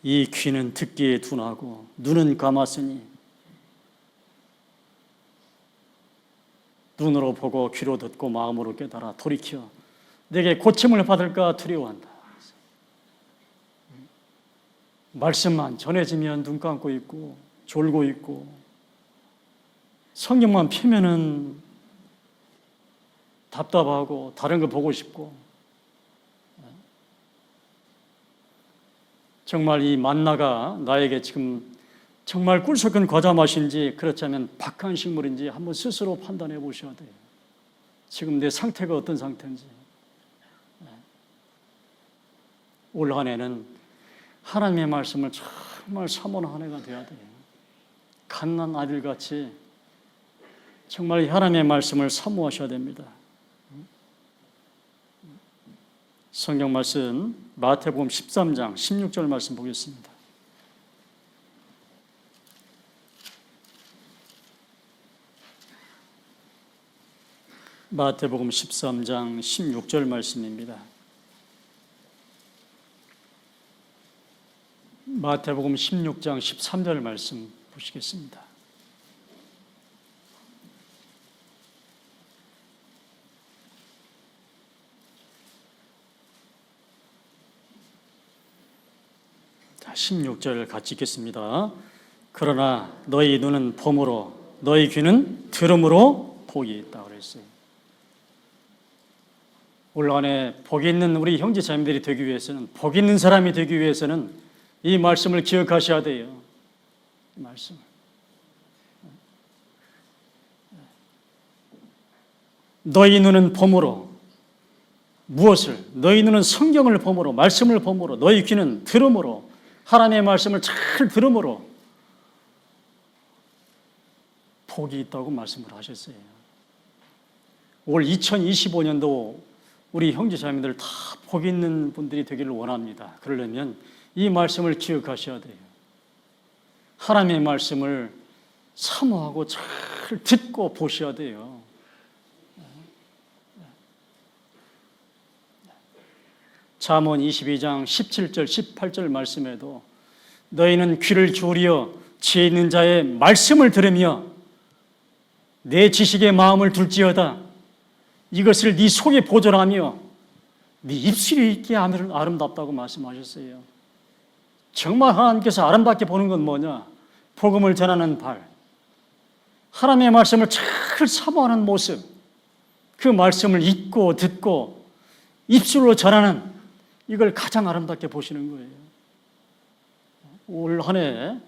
이 귀는 듣기에 둔하고 눈은 감았으니, 눈으로 보고 귀로 듣고 마음으로 깨달아 돌이켜 내게 고침을 받을까 두려워한다. 말씀만 전해지면 눈 감고 있고 졸고 있고, 성경만 펴면은 답답하고 다른 거 보고 싶고, 정말 이 만나가 나에게 지금 정말 꿀 섞은 과자 맛인지, 그렇지 않으면 박한 식물인지 한번 스스로 판단해 보셔야 돼요. 지금 내 상태가 어떤 상태인지. 올 한 해는 하나님의 말씀을 정말 사모하는 한 해가 되어야 돼요. 갓난 아들같이 정말 하나님의 말씀을 사모하셔야 됩니다. 성경 말씀 마태복음 13장 16절 말씀 보겠습니다. 마태복음 13장 16절 말씀입니다. 마태복음 16장 13절 말씀 보시겠습니다. 자, 16절 같이 읽겠습니다. 그러나 너희 눈은 봄으로 너희 귀는 들음으로 복이 있다고 그랬어요. 올 한 해 복 있는 우리 형제 자매들이 되기 위해서는, 복 있는 사람이 되기 위해서는 이 말씀을 기억하셔야 돼요. 이 말씀. 너희 눈은 봄으로, 무엇을? 너희 눈은 성경을 봄으로, 말씀을 봄으로, 너희 귀는 들음으로, 하나님의 말씀을 잘 들음으로 복이 있다고 말씀을 하셨어요. 올 2025년도 우리 형제 자매들 다 복 있는 분들이 되기를 원합니다. 그러려면 이 말씀을 기억하셔야 돼요. 하나님의 말씀을 사모하고 잘 듣고 보셔야 돼요. 잠언 22장 17절 18절 말씀에도 너희는 귀를 기울여 지혜 있는 자의 말씀을 들으며 내 지식에 마음을 둘지어다. 이것을 네 속에 보존하며 네 입술이 있기에 아름답다고 말씀하셨어요. 정말 하나님께서 아름답게 보는 건 뭐냐? 복음을 전하는 발, 하나님의 말씀을 잘 사모하는 모습, 그 말씀을 읽고 듣고 입술로 전하는, 이걸 가장 아름답게 보시는 거예요. 올 한 해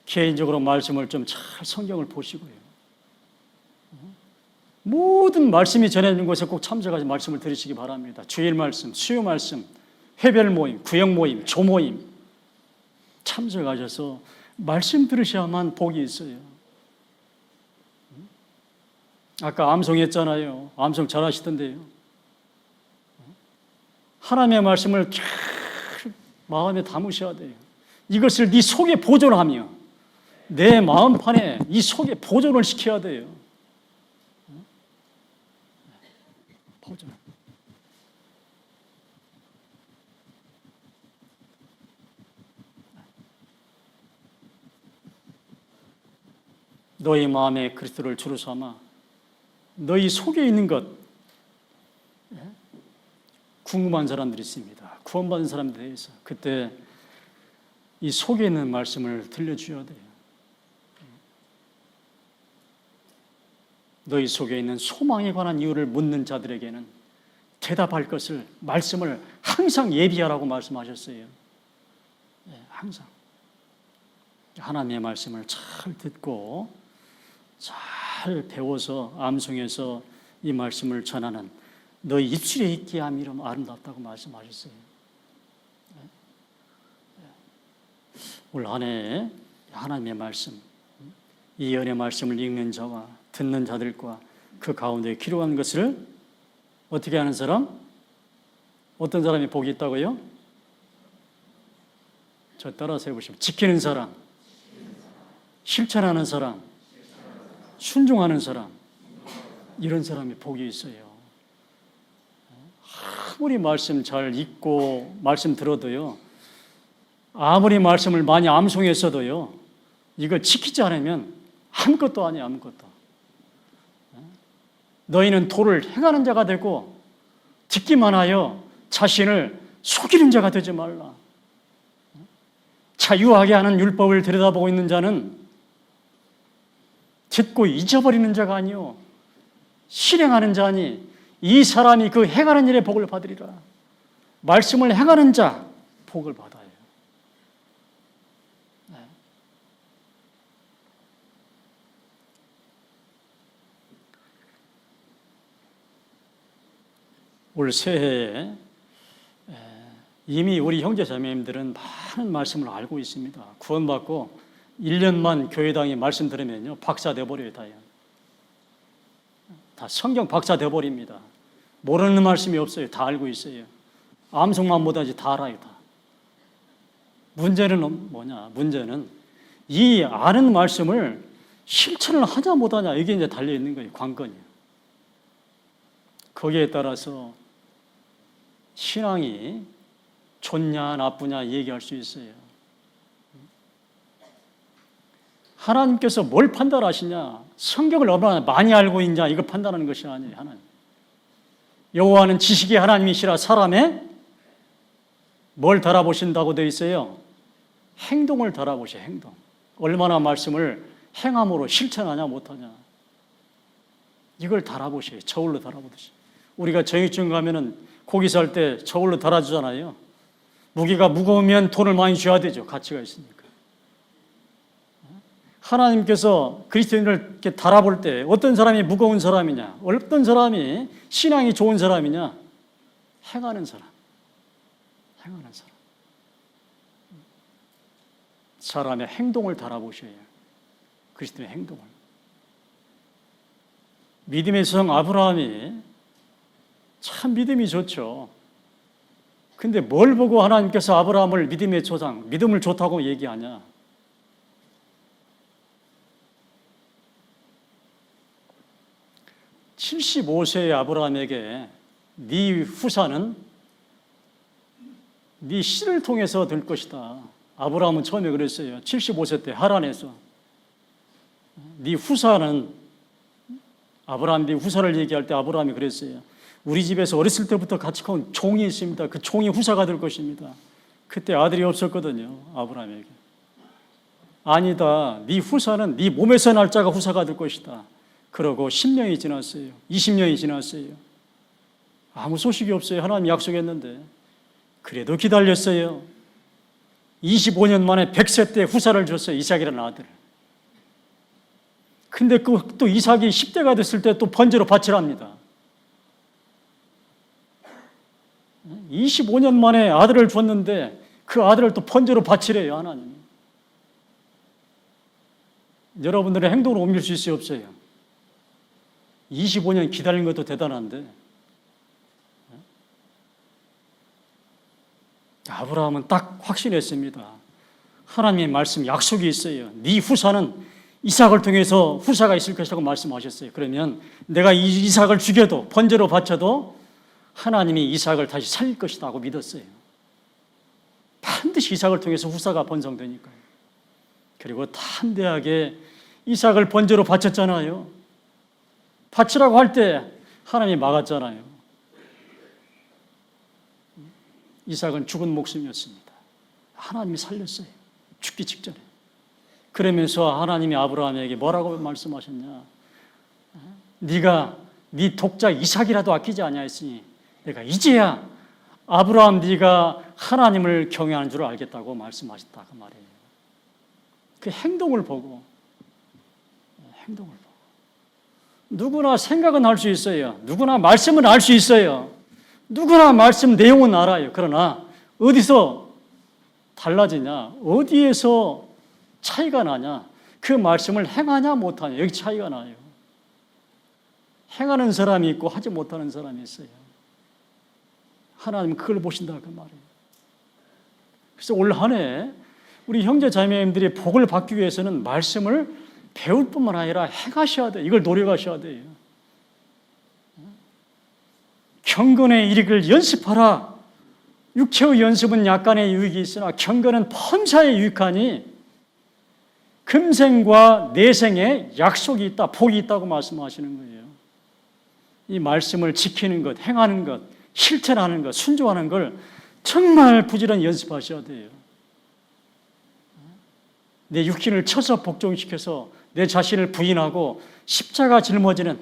개인적으로 말씀을 좀 잘 성경을 보시고요. 모든 말씀이 전해지는 곳에 꼭 참석하셔서 말씀을 들으시기 바랍니다. 주일 말씀, 수요 말씀, 회별 모임, 구역 모임, 조 모임 참석하셔서 말씀 들으셔야만 복이 있어요. 아까 암송했잖아요. 암송 잘하시던데요. 하나님의 말씀을 잘 마음에 담으셔야 돼요. 이것을 네 속에 보존하며 내 마음판에 이 속에 보존을 시켜야 돼요. 보존. 너희 마음에 그리스도를 주로 삼아 너희 속에 있는 것, 궁금한 사람들이 있습니다. 구원받은 사람들에 대해서 그때 이 속에 있는 말씀을 들려주어야 돼요. 너희 속에 있는 소망에 관한 이유를 묻는 자들에게는 대답할 것을, 말씀을 항상 예비하라고 말씀하셨어요. 항상 하나님의 말씀을 잘 듣고 잘 배워서 암송해서 이 말씀을 전하는 너희 입술에 있게 함이 아름답다고 말씀하셨어요. 올 한 해 하나님의 말씀, 이 연의 말씀을 읽는 자와 듣는 자들과 그 가운데 기록한 것을 어떻게 하는 사람? 어떤 사람이 복이 있다고요? 저 따라서 해보시면 지키는 사람, 실천하는 사람, 순종하는 사람, 이런 사람이 복이 있어요. 아무리 말씀 잘 읽고 말씀 들어도요, 아무리 말씀을 많이 암송했어도요, 이걸 지키지 않으면 아무것도 아니에요. 아무것도. 너희는 도를 행하는 자가 되고 듣기만 하여 자신을 속이는 자가 되지 말라. 자유하게 하는 율법을 들여다보고 있는 자는 듣고 잊어버리는 자가 아니요 실행하는 자니 이 사람이 그 행하는 일에 복을 받으리라. 말씀을 행하는 자 복을 받아요. 올 새해에 이미 우리 형제 자매님들은 많은 말씀을 알고 있습니다. 구원받고 1년만 교회당에 말씀 들으면요 박사 돼버려요. 다 성경 박사 돼버립니다. 모르는 말씀이 없어요. 다 알고 있어요. 암송만 못하지 다 알아요. 다. 문제는 뭐냐? 문제는 이 아는 말씀을 실천을 하냐 못하냐, 이게 이제 달려있는 거예요. 관건이에요. 거기에 따라서 신앙이 좋냐 나쁘냐 얘기할 수 있어요. 하나님께서 뭘 판단하시냐, 성경을 얼마나 많이 알고 있냐, 이걸 판단하는 것이 아니에요. 하나님. 여호와는 지식의 하나님이시라. 사람의 뭘 달아보신다고 되어 있어요? 행동을 달아보셔. 행동. 얼마나 말씀을 행함으로 실천하냐 못하냐, 이걸 달아보셔요. 저울로 달아보듯이. 우리가 정육점 가면은 고기 살 때 저울로 달아주잖아요. 무게가 무거우면 돈을 많이 줘야 되죠. 가치가 있으니까. 하나님께서 그리스도인을 이렇게 달아볼 때 어떤 사람이 무거운 사람이냐, 어떤 사람이 신앙이 좋은 사람이냐, 행하는 사람. 행하는 사람. 사람의 행동을 달아보셔야 해요. 그리스도의 행동을. 믿음의 성 아브라함이 참 믿음이 좋죠. 근데 뭘 보고 하나님께서 아브라함을 믿음의 조상, 믿음을 좋다고 얘기하냐? (75세의) 아브라함에게 네 후사는 네 씨를 통해서 될 것이다. 아브라함은 처음에 그랬어요. 75세 때 하란에서 네 후사는 아브라함이 후사를 얘기할 때 아브라함이 그랬어요. 우리 집에서 어렸을 때부터 같이 큰 종이 있습니다. 그 종이 후사가 될 것입니다. 그때 아들이 없었거든요, 아브라함에게. 아니다, 네 후사는 네 몸에서 날 자가 후사가 될 것이다. 그러고 10년이 지났어요. 20년이 지났어요. 아무 소식이 없어요. 하나님 약속했는데. 그래도 기다렸어요. 25년 만에 100세 때 후사를 줬어요. 이삭이라는 아들을. 근데 또 이삭이 10대가 됐을 때 또 번제로 바치랍니다. 25년 만에 아들을 줬는데 그 아들을 또 번제로 바치래요, 하나님. 여러분들의 행동으로 옮길 수 있어요, 없어요? 25년 기다린 것도 대단한데 아브라함은 딱 확신했습니다. 하나님의 말씀, 약속이 있어요. 네 후사는 이삭을 통해서 후사가 있을 것이라고 말씀하셨어요. 그러면 내가 이 이삭을 죽여도 번제로 바쳐도 하나님이 이삭을 다시 살릴 것이다 고 믿었어요. 반드시 이삭을 통해서 후사가 번성되니까요. 그리고 담대하게 이삭을 번제로 바쳤잖아요. 바치라고 할 때 하나님이 막았잖아요. 이삭은 죽은 목숨이었습니다. 하나님이 살렸어요. 죽기 직전에. 그러면서 하나님이 아브라함에게 뭐라고 말씀하셨냐? 네가 네 독자 이삭이라도 아끼지 아니하였으니 내가 이제야 아브라함 네가 하나님을 경외하는 줄 알겠다고 말씀하셨다 그 말이에요. 그 행동을 보고 누구나 생각은 할 수 있어요. 누구나 말씀은 알 수 있어요. 누구나 말씀 내용은 알아요. 그러나 어디서 달라지냐? 어디에서 차이가 나냐? 그 말씀을 행하냐 못하냐? 여기 차이가 나요. 행하는 사람이 있고 하지 못하는 사람이 있어요. 하나님은 그걸 보신다 그 말이에요. 그래서 올 한 해 우리 형제 자매님들이 복을 받기 위해서는 말씀을 배울 뿐만 아니라 행하셔야 돼요. 이걸 노력하셔야 돼요. 경건의 일익을 연습하라. 육체의 연습은 약간의 유익이 있으나 경건은 범사에 유익하니 금생과 내생에 약속이 있다, 복이 있다고 말씀하시는 거예요. 이 말씀을 지키는 것, 행하는 것, 실천하는 것, 순종하는 걸 정말 부지런히 연습하셔야 돼요. 내 육신을 쳐서 복종시켜서 내 자신을 부인하고 십자가 짊어지는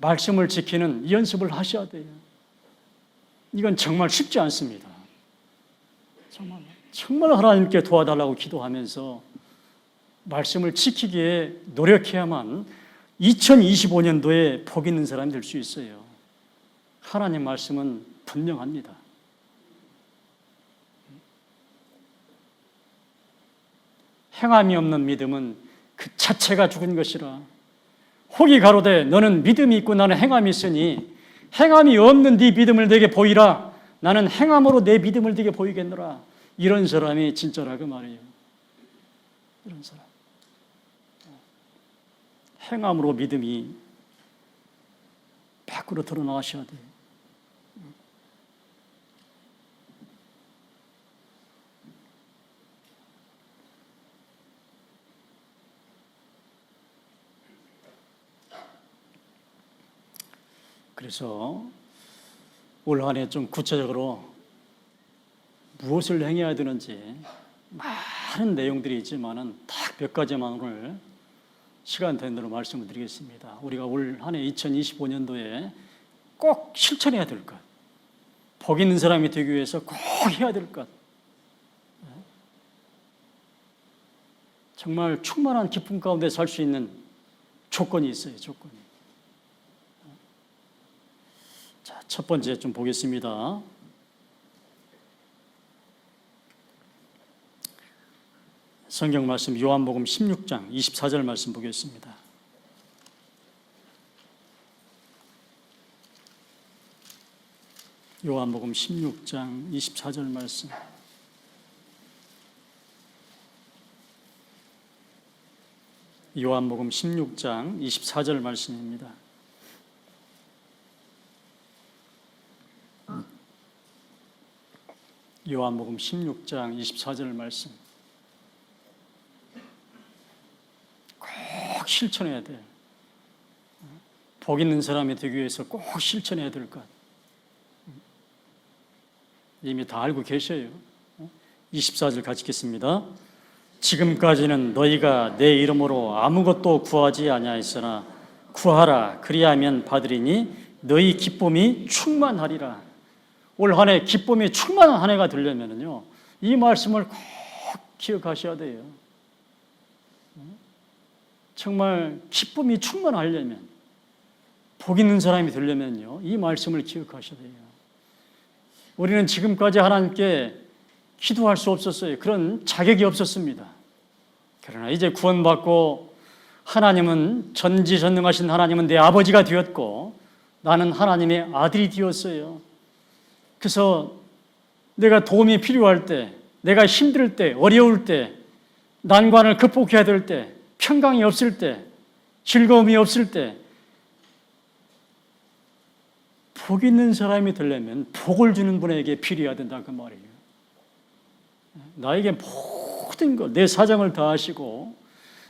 말씀을 지키는 이 연습을 하셔야 돼요. 이건 정말 쉽지 않습니다. 정말 하나님께 도와달라고 기도하면서 말씀을 지키기에 노력해야만 2025년도에 복 있는 사람이 될 수 있어요. 하나님 말씀은 분명합니다. 행함이 없는 믿음은 그 자체가 죽은 것이라. 혹이 가로되 너는 믿음이 있고 나는 행함이 있으니 행함이 없는 네 믿음을 내게 보이라. 나는 행함으로 내 믿음을 내게 보이겠노라. 이런 사람이 진짜라 그 말이에요. 이런 사람. 행함으로 믿음이 밖으로 드러나셔야 돼요. 그래서 올 한 해 좀 구체적으로 무엇을 행해야 되는지 많은 내용들이 있지만은 딱 몇 가지만 오늘 시간 되는 대로 말씀을 드리겠습니다. 우리가 올 한 해 2025년도에 꼭 실천해야 될 것, 복 있는 사람이 되기 위해서 꼭 해야 될 것, 정말 충만한 기쁨 가운데 살 수 있는 조건이 있어요. 조건이. 자, 첫 번째 좀 보겠습니다. 성경 말씀 요한복음 16장 24절 말씀 보겠습니다. 요한복음 16장 24절 말씀. 요한복음 16장 24절 말씀입니다. 요한복음 16장 24절 말씀. 꼭 실천해야 돼요. 복 있는 사람이 되기 위해서 꼭 실천해야 될 것. 이미 다 알고 계셔요. 24절 같이 읽겠습니다. 지금까지는 너희가 내 이름으로 아무것도 구하지 아니하였으나 구하라 그리하면 받으리니 너희 기쁨이 충만하리라. 올 한 해 기쁨이 충만한 한 해가 되려면요, 이 말씀을 꼭 기억하셔야 돼요. 정말 기쁨이 충만하려면, 복 있는 사람이 되려면요, 이 말씀을 기억하셔야 돼요. 우리는 지금까지 하나님께 기도할 수 없었어요. 그런 자격이 없었습니다. 그러나 이제 구원받고 하나님은, 전지전능하신 하나님은 내 아버지가 되었고 나는 하나님의 아들이 되었어요. 그래서 내가 도움이 필요할 때, 내가 힘들 때, 어려울 때, 난관을 극복해야 될 때, 평강이 없을 때, 즐거움이 없을 때, 복 있는 사람이 되려면 복을 주는 분에게 필요해야 된다 그 말이에요. 나에게 모든 것, 내 사정을 다 하시고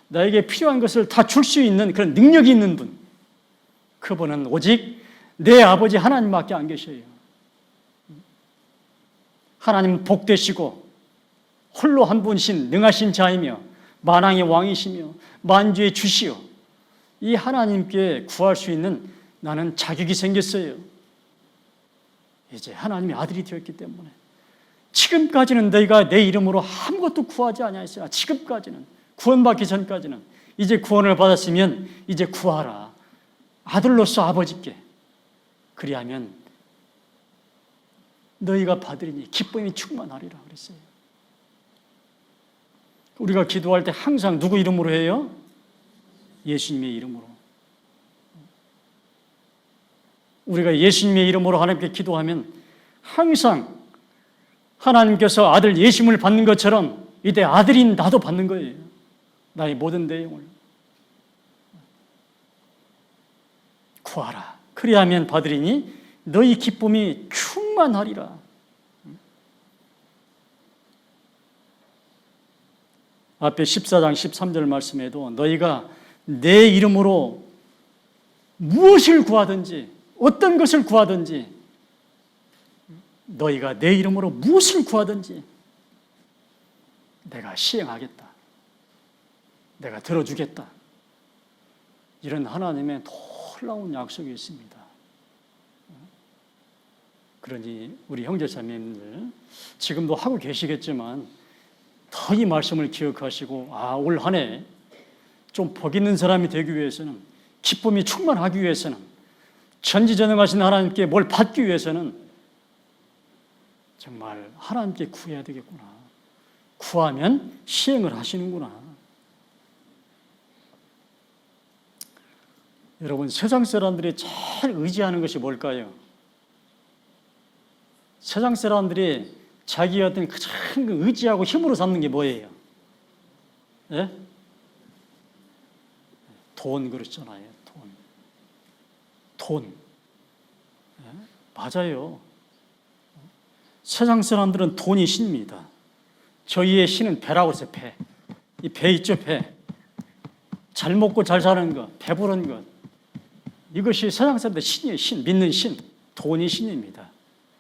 나에게 필요한 것을 다 줄 수 있는 그런 능력이 있는 분, 그분은 오직 내 아버지 하나님밖에 안 계셔요. 하나님은 복되시고 홀로 한 분이신 능하신 자이며 만왕의 왕이시며 만주의 주시오. 이 하나님께 구할 수 있는 나는 자격이 생겼어요. 이제 하나님의 아들이 되었기 때문에. 지금까지는 너희가 내 이름으로 아무것도 구하지 아니하였으나, 지금까지는, 구원받기 전까지는, 이제 구원을 받았으면 이제 구하라. 아들로서 아버지께. 그리하면 너희가 받으리니 기쁨이 충만하리라 그랬어요. 우리가 기도할 때 항상 누구 이름으로 해요? 예수님의 이름으로. 우리가 예수님의 이름으로 하나님께 기도하면 항상 하나님께서 아들 예수님을 받는 것처럼 이때 아들인 나도 받는 거예요. 나의 모든 내용을. 구하라. 그리하면 받으리니 너희 기쁨이 충만하리라. 앞에 14장 13절 말씀에도 너희가 내 이름으로 무엇을 구하든지, 어떤 것을 구하든지, 너희가 내 이름으로 무엇을 구하든지 내가 시행하겠다. 내가 들어주겠다. 이런 하나님의 놀라운 약속이 있습니다. 그러니 우리 형제자매님들 지금도 하고 계시겠지만 더 이 말씀을 기억하시고, 올 한 해 좀 복 있는 사람이 되기 위해서는, 기쁨이 충만하기 위해서는, 전지전능하신 하나님께 뭘 받기 위해서는 정말 하나님께 구해야 되겠구나. 구하면 시행을 하시는구나. 여러분, 세상 사람들이 제일 의지하는 것이 뭘까요? 세상 사람들이 자기 어떤 가장 의지하고 힘으로 삼는 게 뭐예요? 예? 돈 그렇잖아요. 돈. 예? 맞아요. 세상 사람들은 돈이 신입니다. 저희의 신은 배라고 했어요. 배. 이 배 있죠, 배. 잘 먹고 잘 사는 것, 배부른 것. 이것이 세상 사람들의 신이에요. 신, 믿는 신. 돈이 신입니다.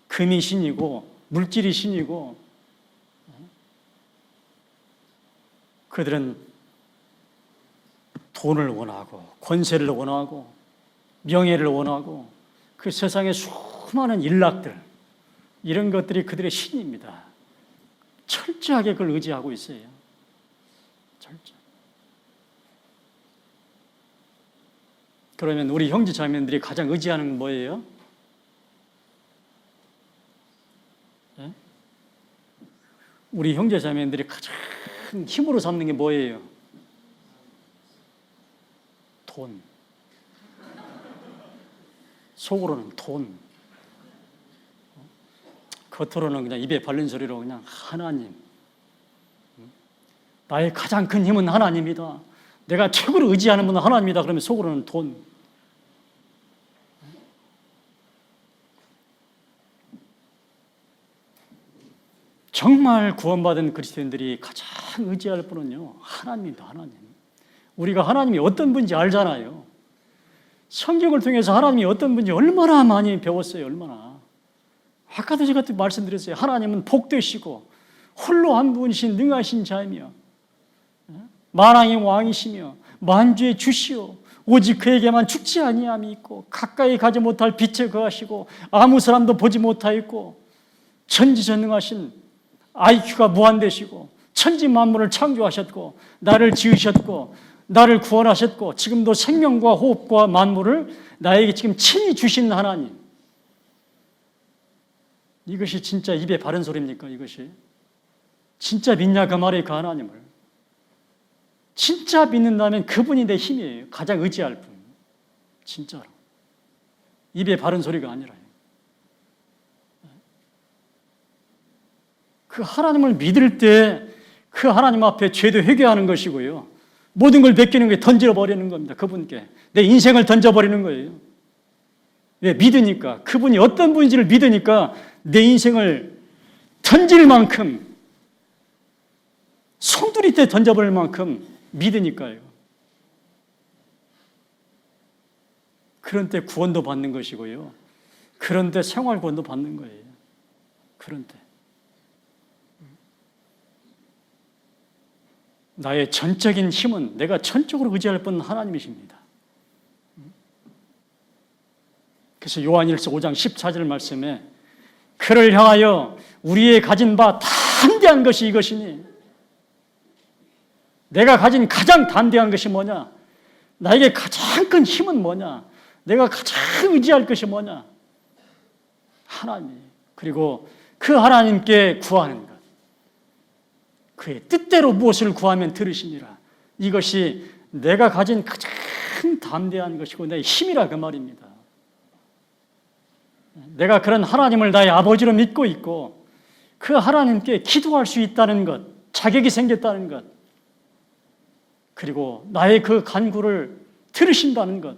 금이 신이고 물질이 신이고, 그들은 돈을 원하고 권세를 원하고 명예를 원하고 그 세상의 수많은 일락들, 이런 것들이 그들의 신입니다. 철저하게 그걸 의지하고 있어요. 철저. 그러면 우리 형제 자매들이 가장 의지하는 건 뭐예요? 네? 우리 형제 자매들이 가장 힘으로 삼는 게 뭐예요? 돈. 속으로는 돈. 겉으로는 그냥 입에 바른 소리로 그냥 하나님. 나의 가장 큰 힘은 하나님이다. 내가 최고로 의지하는 분은 하나님이다. 그러면 속으로는 돈. 정말 구원받은 그리스도인들이 가장 의지할 분은요, 하나님입니다. 하나님. 우리가 하나님이 어떤 분인지 알잖아요. 성경을 통해서 하나님이 어떤 분인지 얼마나 많이 배웠어요. 얼마나. 아까도 제가 말씀드렸어요. 하나님은 복되시고 홀로 한 분이신 능하신 자이며 만왕의 왕이시며 만주의 주시오 오직 그에게만 죽지 아니함이 있고 가까이 가지 못할 빛에 거하시고 아무 사람도 보지 못하였고 전지전능하신 IQ가 무한되시고 천지 만물을 창조하셨고 나를 지으셨고 나를 구원하셨고 지금도 생명과 호흡과 만물을 나에게 지금 친히 주신 하나님. 이것이 진짜 입에 바른 소리입니까? 이것이 진짜 믿냐 그 말이에요. 그 하나님을 진짜 믿는다면 그분이 내 힘이에요. 가장 의지할 분. 진짜로 입에 바른 소리가 아니라요. 그 하나님을 믿을 때 그 하나님 앞에 죄도 회개하는 것이고요. 모든 걸 맡기는 거예요. 던져버리는 겁니다. 그분께. 내 인생을 던져버리는 거예요. 왜? 믿으니까. 그분이 어떤 분인지를 믿으니까 내 인생을 던질 만큼 송두리 때 던져버릴 만큼 믿으니까요. 그런 때 구원도 받는 것이고요. 그런 때 생활 구원도 받는 거예요. 그런 때. 나의 전적인 힘은 내가 전적으로 의지할 분 하나님이십니다. 그래서 요한일서 5장 14절 말씀에 그를 향하여 우리의 가진 바 담대한 것이 이것이니 내가 가진 가장 담대한 것이 뭐냐? 나에게 가장 큰 힘은 뭐냐? 내가 가장 의지할 것이 뭐냐? 하나님. 그리고 그 하나님께 구하는 것. 그의 뜻대로 무엇을 구하면 들으시니라. 이것이 내가 가진 가장 담대한 것이고 내 힘이라 그 말입니다. 내가 그런 하나님을 나의 아버지로 믿고 있고 그 하나님께 기도할 수 있다는 것, 자격이 생겼다는 것, 그리고 나의 그 간구를 들으신다는 것,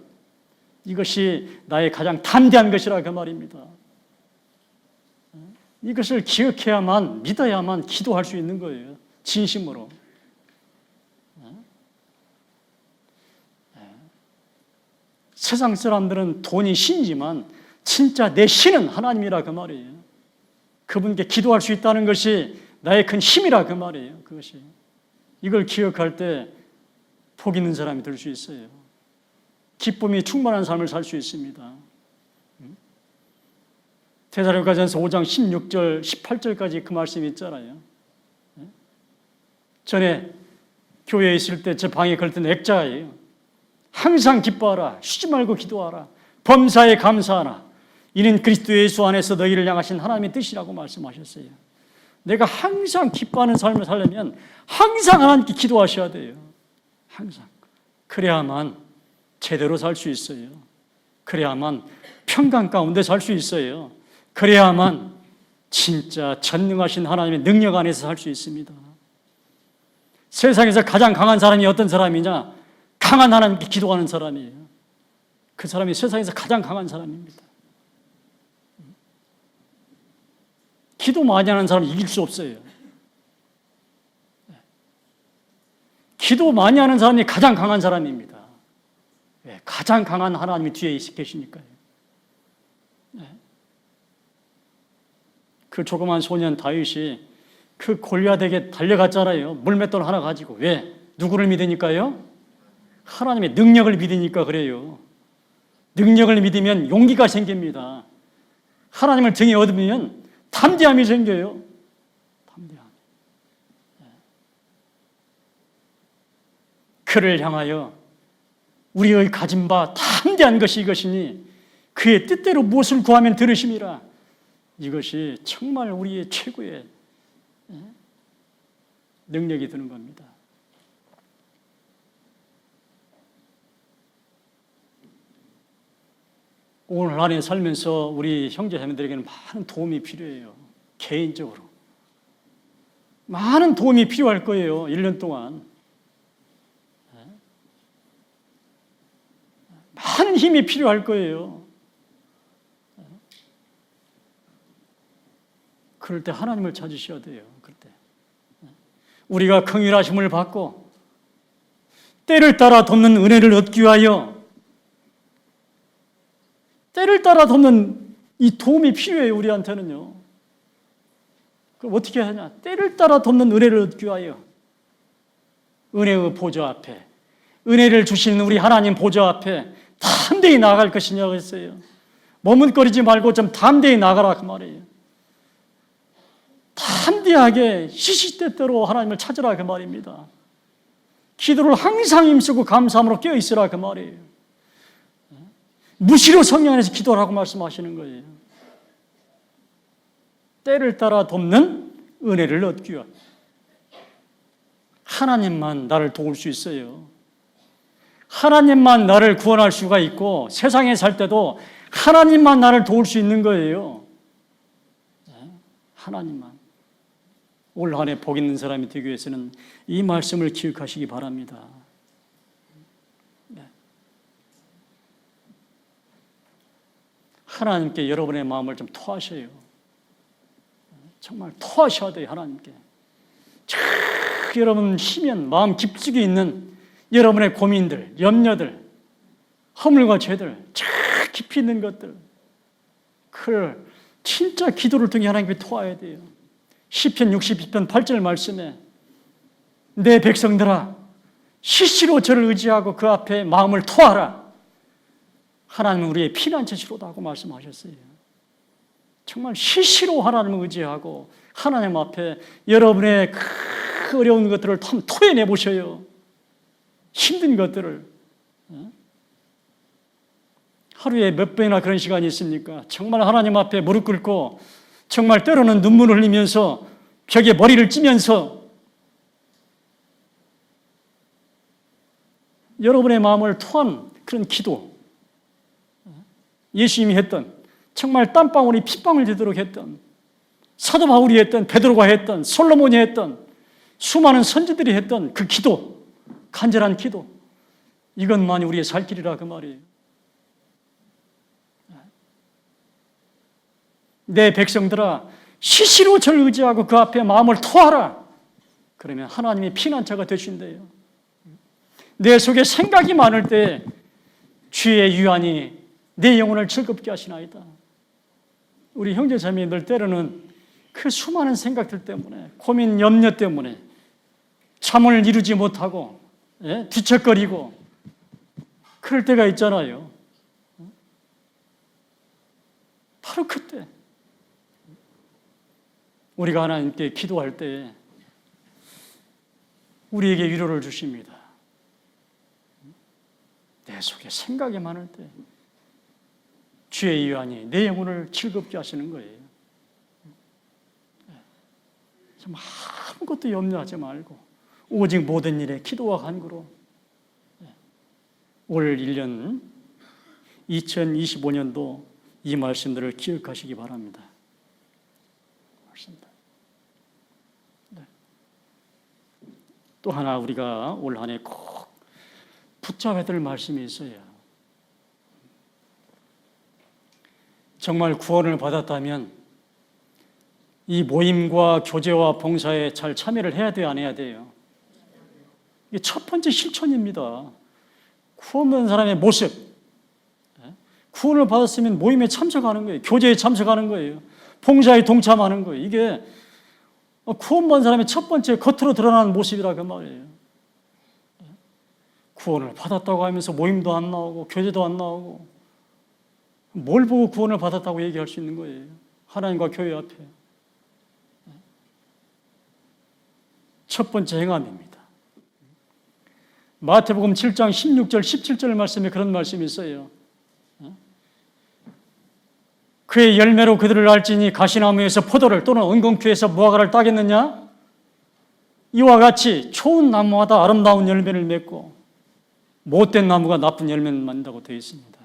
이것이 나의 가장 담대한 것이라 그 말입니다. 이것을 기억해야만, 믿어야만 기도할 수 있는 거예요. 진심으로. 세상 사람들은 돈이 신이지만 진짜 내 신은 하나님이라 그 말이에요. 그분께 기도할 수 있다는 것이 나의 큰 힘이라 그 말이에요. 그것이. 이걸 기억할 때 복 있는 사람이 될 수 있어요. 기쁨이 충만한 삶을 살 수 있습니다. 데살로니가전서 5장 16절, 18절까지 그 말씀이 있잖아요. 전에 교회에 있을 때 제 방에 걸던 액자예요. 항상 기뻐하라. 쉬지 말고 기도하라. 범사에 감사하라. 이는 그리스도 예수 안에서 너희를 향하신 하나님의 뜻이라고 말씀하셨어요. 내가 항상 기뻐하는 삶을 살려면 항상 하나님께 기도하셔야 돼요. 항상. 그래야만 제대로 살 수 있어요. 그래야만 평강 가운데 살 수 있어요. 그래야만 진짜 전능하신 하나님의 능력 안에서 살 수 있습니다. 세상에서 가장 강한 사람이 어떤 사람이냐? 강한 하나님께 기도하는 사람이에요. 그 사람이 세상에서 가장 강한 사람입니다. 기도 많이 하는 사람은 이길 수 없어요. 기도 많이 하는 사람이 가장 강한 사람입니다. 가장 강한 하나님이 뒤에 계시니까요. 그 조그만 소년 다윗이 그 골리앗에게 달려갔잖아요. 물맷돌 하나 가지고. 왜? 누구를 믿으니까요? 하나님의 능력을 믿으니까 그래요. 능력을 믿으면 용기가 생깁니다. 하나님을 등에 얻으면 담대함이 생겨요. 담대함. 그를 향하여 우리의 가진 바 담대한 것이 이것이니 그의 뜻대로 무엇을 구하면 들으심이라. 이것이 정말 우리의 최고의 능력이 되는 겁니다. 오늘 안에 살면서 우리 형제자매들에게는 많은 도움이 필요해요. 개인적으로. 많은 도움이 필요할 거예요. 1년 동안. 많은 힘이 필요할 거예요. 그럴 때 하나님을 찾으셔야 돼요. 그럴 때. 우리가 긍휼하심을 받고 때를 따라 돕는 은혜를 얻기 위하여 때를 따라 돕는 이 도움이 필요해요. 우리한테는요. 그럼 어떻게 하냐? 때를 따라 돕는 은혜를 얻기 위하여 은혜의 보좌 앞에, 은혜를 주시는 우리 하나님 보좌 앞에 담대히 나아갈 것이냐고 했어요. 머뭇거리지 말고 좀 담대히 나가라 그 말이에요. 담대하게 시시때때로 하나님을 찾으라 그 말입니다. 기도를 항상 힘쓰고 감사함으로 깨어있으라 그 말이에요. 무시로 성령 안에서 기도하라고 말씀하시는 거예요. 때를 따라 돕는 은혜를 얻기 위하여 하나님만 나를 도울 수 있어요. 하나님만 나를 구원할 수가 있고 세상에 살 때도 하나님만 나를 도울 수 있는 거예요. 하나님만. 올 한 해 복 있는 사람이 되기 위해서는 이 말씀을 기억하시기 바랍니다. 하나님께 여러분의 마음을 좀 토하셔요. 정말 토하셔야 돼요. 하나님께. 여러분 희면 마음 깊숙이 있는 여러분의 고민들, 염려들, 허물과 죄들, 깊이 있는 것들, 그걸 진짜 기도를 통해 하나님께 토해야 돼요. 시편 62편 8절 말씀에 내 백성들아 시시로 저를 의지하고 그 앞에 마음을 토하라. 하나님은 우리의 피난처시로다 하고 말씀하셨어요. 정말 시시로 하나님을 의지하고 하나님 앞에 여러분의 그 어려운 것들을 한번 토해내 보셔요. 힘든 것들을. 하루에 몇 번이나 그런 시간이 있습니까? 정말 하나님 앞에 무릎 꿇고 정말 때로는 눈물을 흘리면서 벽에 머리를 찌면서 여러분의 마음을 토한 그런 기도, 예수님이 했던 정말 땀방울이 핏방울 되도록 했던 사도 바울이 했던 베드로가 했던 솔로몬이 했던 수많은 선지들이 했던 그 기도, 간절한 기도, 이것만이 우리의 살 길이라 그 말이에요. 내 백성들아 시시로 저를 의지하고 그 앞에 마음을 토하라. 그러면 하나님이 피난처가 되신대요. 내 속에 생각이 많을 때 주의 유한이 내 영혼을 즐겁게 하시나이다. 우리 형제자매들 때로는 그 수많은 생각들 때문에, 고민, 염려 때문에 잠을 이루지 못하고 뒤척거리고 그럴 때가 있잖아요. 바로 그때 우리가 하나님께 기도할 때 우리에게 위로를 주십니다. 내 속에 생각이 많을 때 주의 유한이 내 영혼을 즐겁게 하시는 거예요. 좀 아무것도 염려하지 말고 오직 모든 일에 기도와 간구로 올 1년 2025년도 이 말씀들을 기억하시기 바랍니다. 네. 또 하나 우리가 올 한 해 꼭 붙잡아야 될 말씀이 있어요. 정말 구원을 받았다면 이 모임과 교제와 봉사에 잘 참여를 해야 돼요, 안 해야 돼요? 이게 첫 번째 실천입니다. 구원받은 사람의 모습. 구원을 받았으면 모임에 참석하는 거예요. 교제에 참석하는 거예요. 봉사에 동참하는 거예요. 이게 구원받은 사람의 첫 번째 겉으로 드러나는 모습이라 그 말이에요. 구원을 받았다고 하면서 모임도 안 나오고 교제도 안 나오고 뭘 보고 구원을 받았다고 얘기할 수 있는 거예요. 하나님과 교회 앞에. 첫 번째 행함입니다. 마태복음 7장 16절 17절 말씀에 그런 말씀이 있어요. 그의 열매로 그들을 알지니 가시나무에서 포도를 또는 은공추에서 무화과를 따겠느냐? 이와 같이 좋은 나무마다 아름다운 열매를 맺고 못된 나무가 나쁜 열매를 맺는다고 되어 있습니다.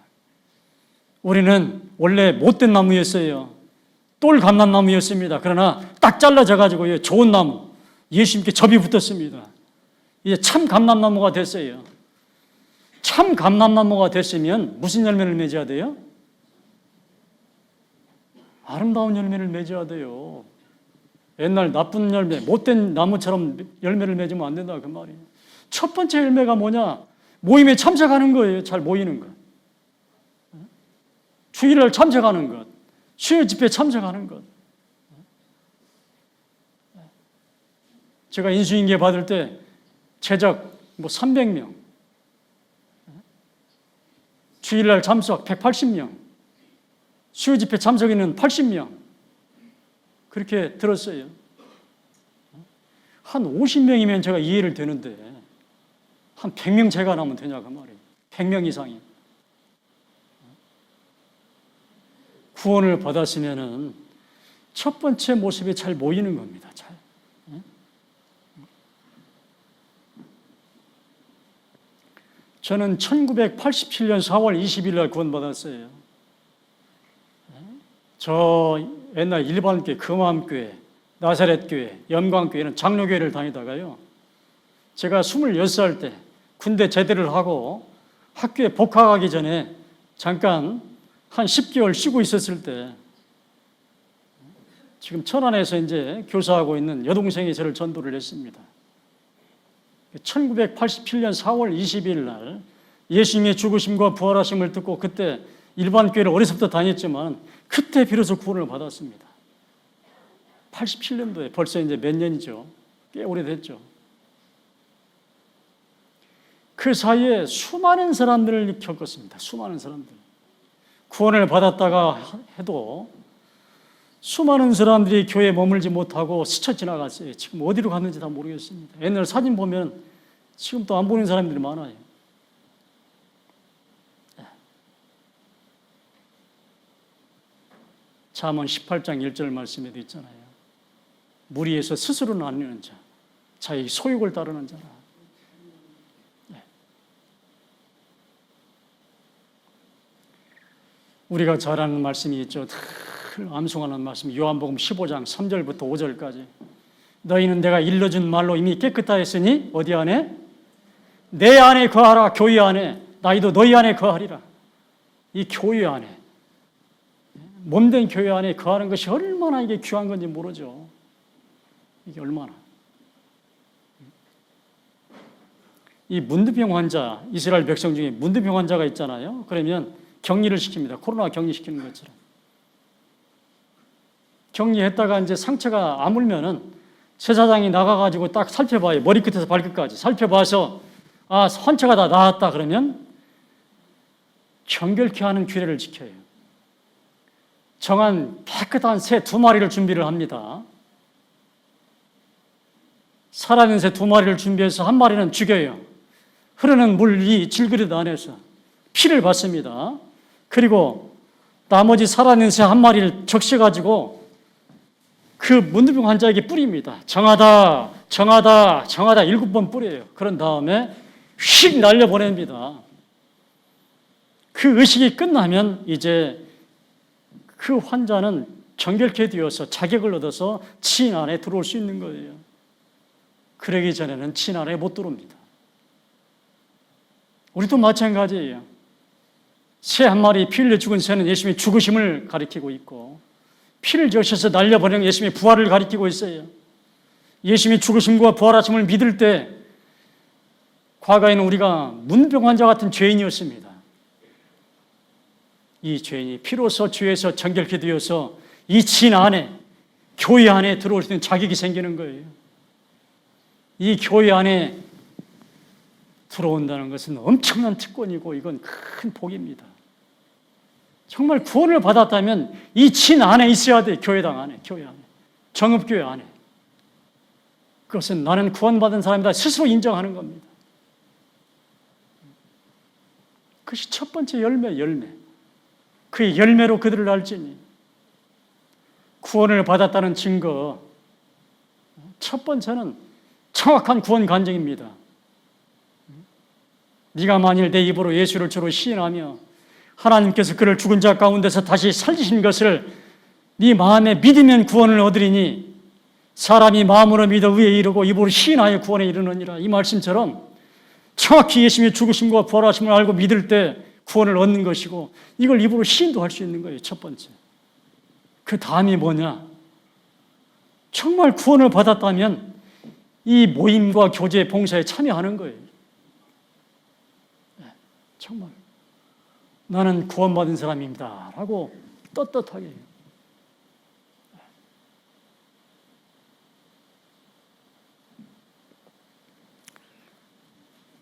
우리는 원래 못된 나무였어요. 똘 감람나무였습니다. 그러나 딱 잘라져가지고 좋은 나무, 예수님께 접이 붙었습니다. 이제 참 감람나무가 됐어요. 참 감람나무가 됐으면 무슨 열매를 맺어야 돼요? 아름다운 열매를 맺어야 돼요. 옛날 나쁜 열매, 못된 나무처럼 열매를 맺으면 안 된다 그 말이에요. 첫 번째 열매가 뭐냐? 모임에 참석하는 거예요. 잘 모이는 거. 주일날 참석하는 것, 수요 집회 참석하는 것. 제가 인수인계 받을 때 최적 300명, 주일날 참석 180명, 수요 집회 참석인은 80명, 그렇게 들었어요. 한 50명이면 제가 이해를 되는데 한 100명 제가 나면 되냐 그 말이에요. 100명 이상이. 구원을 받았으면은 첫 번째 모습이 잘 보이는 겁니다. 잘. 저는 1987년 4월 20일 날 구원받았어요. 저 옛날 일반교회, 금암교회, 나사렛교회, 영광교회는 장로교회를 다니다가요. 제가 26살 때 군대 제대를 하고 학교에 복학하기 전에 잠깐 한 10개월 쉬고 있었을 때 지금 천안에서 이제 교사하고 있는 여동생이 저를 전도를 했습니다. 1987년 4월 20일 날 예수님의 죽으심과 부활하심을 듣고 그때 일반 교회를 어려서부터 다녔지만 그때 비로소 구원을 받았습니다. 87년도에 벌써 이제 몇 년이죠. 꽤 오래됐죠. 그 사이에 수많은 사람들을 겪었습니다. 수많은 사람들. 구원을 받았다가 해도 수많은 사람들이 교회에 머물지 못하고 스쳐 지나갔어요. 지금 어디로 갔는지 다 모르겠습니다. 옛날 사진 보면 지금 또 안 보이는 사람들이 많아요. 잠언 18장 1절 말씀에도 있잖아요. 무리에서 스스로 나뉘는 자, 자기 소욕을 따르는 자라. 우리가 잘 아는 말씀이 있죠. 늘 암송하는 말씀, 요한복음 15장 3절부터 5절까지. 너희는 내가 일러준 말로 이미 깨끗하였으니 어디 안에? 내 안에 거하라. 교회 안에. 나이도 너희 안에 거하리라. 이 교회 안에, 몸된 교회 안에 거하는 것이 얼마나 이게 귀한 건지 모르죠. 이게 얼마나. 이 문둥병 환자, 이스라엘 백성 중에 문둥병 환자가 있잖아요. 그러면 격리를 시킵니다. 코로나 격리시키는 것처럼. 격리했다가 이제 상처가 아물면은 제사장이 나가가지고 딱 살펴봐요. 머리끝에서 발끝까지 살펴봐서 환처가 다 나았다 그러면 정결케 하는 규례를 지켜요. 정한 깨끗한 새 2마리를 준비를 합니다. 살아있는 새 2마리를 준비해서 1마리는 죽여요. 흐르는 물 이 질그릇 안에서 피를 받습니다. 그리고 나머지 살아있는 새 1마리를 적셔가지고 그 문둥병 환자에게 뿌립니다. 정하다, 정하다, 정하다 7번 뿌려요. 그런 다음에 휙 날려보냅니다. 그 의식이 끝나면 이제 그 환자는 정결케 되어서 자격을 얻어서 친 안에 들어올 수 있는 거예요. 그러기 전에는 친 안에 못 들어옵니다. 우리도 마찬가지예요. 새 1마리 피 흘려 죽은 새는 예수님의 죽으심을 가리키고 있고 피를 적셔서 날려버리는 예수님의 부활을 가리키고 있어요. 예수님의 죽으심과 부활하심을 믿을 때 과거에는 우리가 문병 환자 같은 죄인이었습니다. 이 죄인이 피로서 죄에서 정결케 되어서 이 친 안에, 교회 안에 들어올 수 있는 자격이 생기는 거예요. 이 교회 안에 들어온다는 것은 엄청난 특권이고 이건 큰 복입니다. 정말 구원을 받았다면 이 친 안에 있어야 돼. 교회당 안에, 교회 안에, 정읍교회 안에. 그것은 나는 구원받은 사람이다 스스로 인정하는 겁니다. 그것이 첫 번째 열매. 그 열매로 그들을 알지니. 구원을 받았다는 증거. 첫 번째는 정확한 구원 간증입니다. 네가 만일 내 입으로 예수를 주로 시인하며 하나님께서 그를 죽은 자 가운데서 다시 살리신 것을 네 마음에 믿으면 구원을 얻으리니 사람이 마음으로 믿어 의에 이르고 입으로 시인하여 구원에 이르느니라. 이 말씀처럼 정확히 예수님의 죽으심과 부활하심을 알고 믿을 때 구원을 얻는 것이고 이걸 입으로 시인도 할 수 있는 거예요. 첫 번째. 그 다음이 뭐냐? 정말 구원을 받았다면 이 모임과 교제 봉사에 참여하는 거예요. 네, 정말. 나는 구원받은 사람입니다 라고 떳떳하게.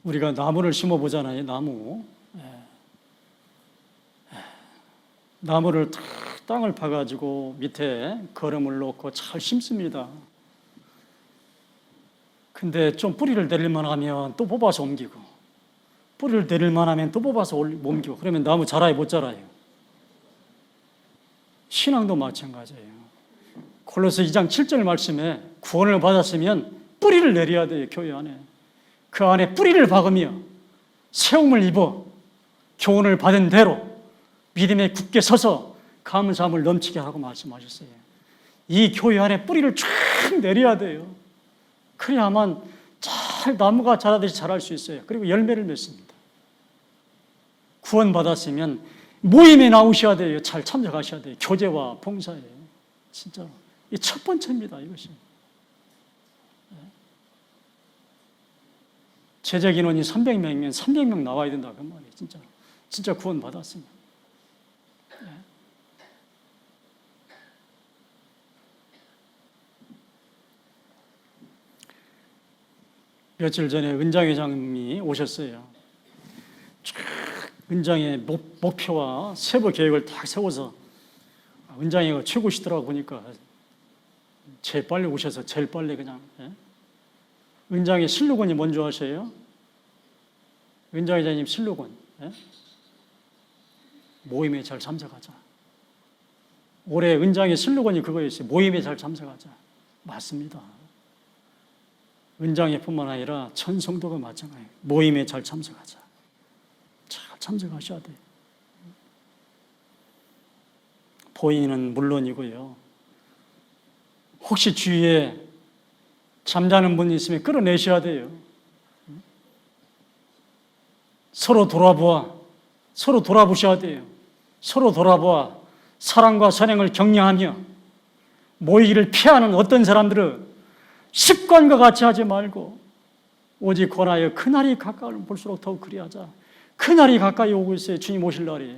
우리가 나무를 심어보잖아요. 나무를 땅을 파가지고 밑에 거름을 놓고 잘 심습니다. 근데 좀 뿌리를 내릴만 하면 또 뽑아서 옮기고, 뿌리를 내릴만 하면 또 뽑아서 옮기고, 그러면 나무 자라요, 못 자라요? 신앙도 마찬가지예요. 골로새 2장 7절 말씀에 구원을 받았으면 뿌리를 내려야 돼요, 교회 안에. 그 안에 뿌리를 박으며 세움을 입어 교훈을 받은 대로 믿음에 굳게 서서 감사함을 넘치게 하라고 말씀하셨어요. 이 교회 안에 뿌리를 쫙 내려야 돼요. 그래야만 잘 나무가 자라듯이 자랄 수 있어요. 그리고 열매를 맺습니다. 구원받았으면 모임에 나오셔야 돼요. 잘 참석하셔야 돼요. 교제와 봉사에. 진짜로. 이 첫 번째입니다, 이것이. 제적 인원이 300명이면 300명 나와야 된다, 그 말이에요. 진짜 구원받았습니다. 며칠 전에 은장 회장님이 오셨어요. 은장의 목표와 세부 계획을 딱 세워서 은장이가 최고시더라고 보니까 제일 빨리 오셔서 제일 빨리 그냥. 은장의 슬로건이 뭔지 아세요? 은장 회장님 슬로건. 모임에 잘 참석하자. 올해 은장의 슬로건이 그거였어요. 모임에 잘 참석하자. 맞습니다. 은장회뿐만 아니라 전 성도가 마찬가지예요. 모임에 잘 참석하자. 잘 참석하셔야 돼요. 보이는 물론이고요. 혹시 주위에 잠자는 분이 있으면 끌어내셔야 돼요. 서로 돌아보셔야 돼요. 서로 돌아보아 사랑과 선행을 격려하며 모이기를 피하는 어떤 사람들은 습관과 같이 하지 말고 오직 권하여 그날이 가까이 볼수록 더욱 그리하자. 그날이 가까이 오고 있어요. 주님 오실 날이.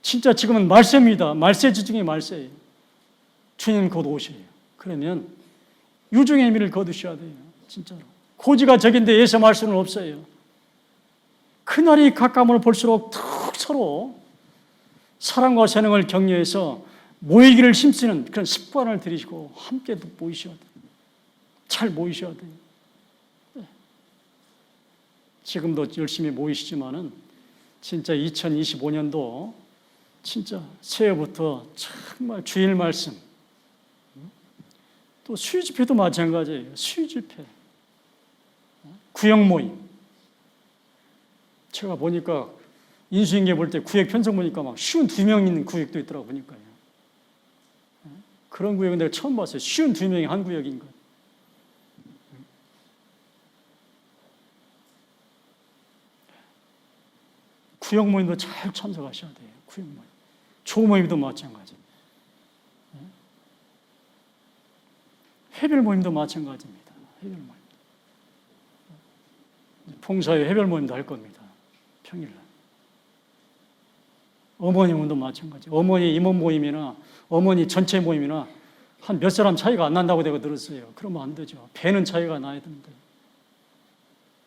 진짜 지금은 말세입니다. 말세지 중에 말세예요. 주님 곧 오셔요. 그러면 유종의 의미를 거두셔야 돼요. 진짜로. 고지가 적인데 예수할 수는 없어요. 그날이 가까움을 볼수록 더 서로 사랑과 선행을 격려해서 모이기를 힘쓰는 그런 습관을 들이시고 함께 모이셔야 돼요. 잘 모이셔야 돼요. 네. 지금도 열심히 모이시지만은 진짜 2025년도 진짜 새해부터 정말 주일 말씀, 또 수요 집회도 마찬가지예요. 수요 집회, 구역 모임. 제가 보니까 인수인계 볼 때 구역 편성 보니까 막 52명 있는 구역도 있더라고 보니까요. 그런 구역은 내가 처음 봤어요. 52명이 한 구역인 것. 구역 모임도 잘 참석하셔야 돼요. 구역 모임. 조 모임도 마찬가지. 해별 모임도 마찬가지입니다. 해별 모임. 봉사회 해별 모임도 할 겁니다. 평일날. 어머니 모임도 마찬가지. 어머니 임원 모임이나 어머니 전체 모임이나 한 몇 사람 차이가 안 난다고 내가 들었어요. 그러면 안 되죠. 배는 차이가 나야 됩니다.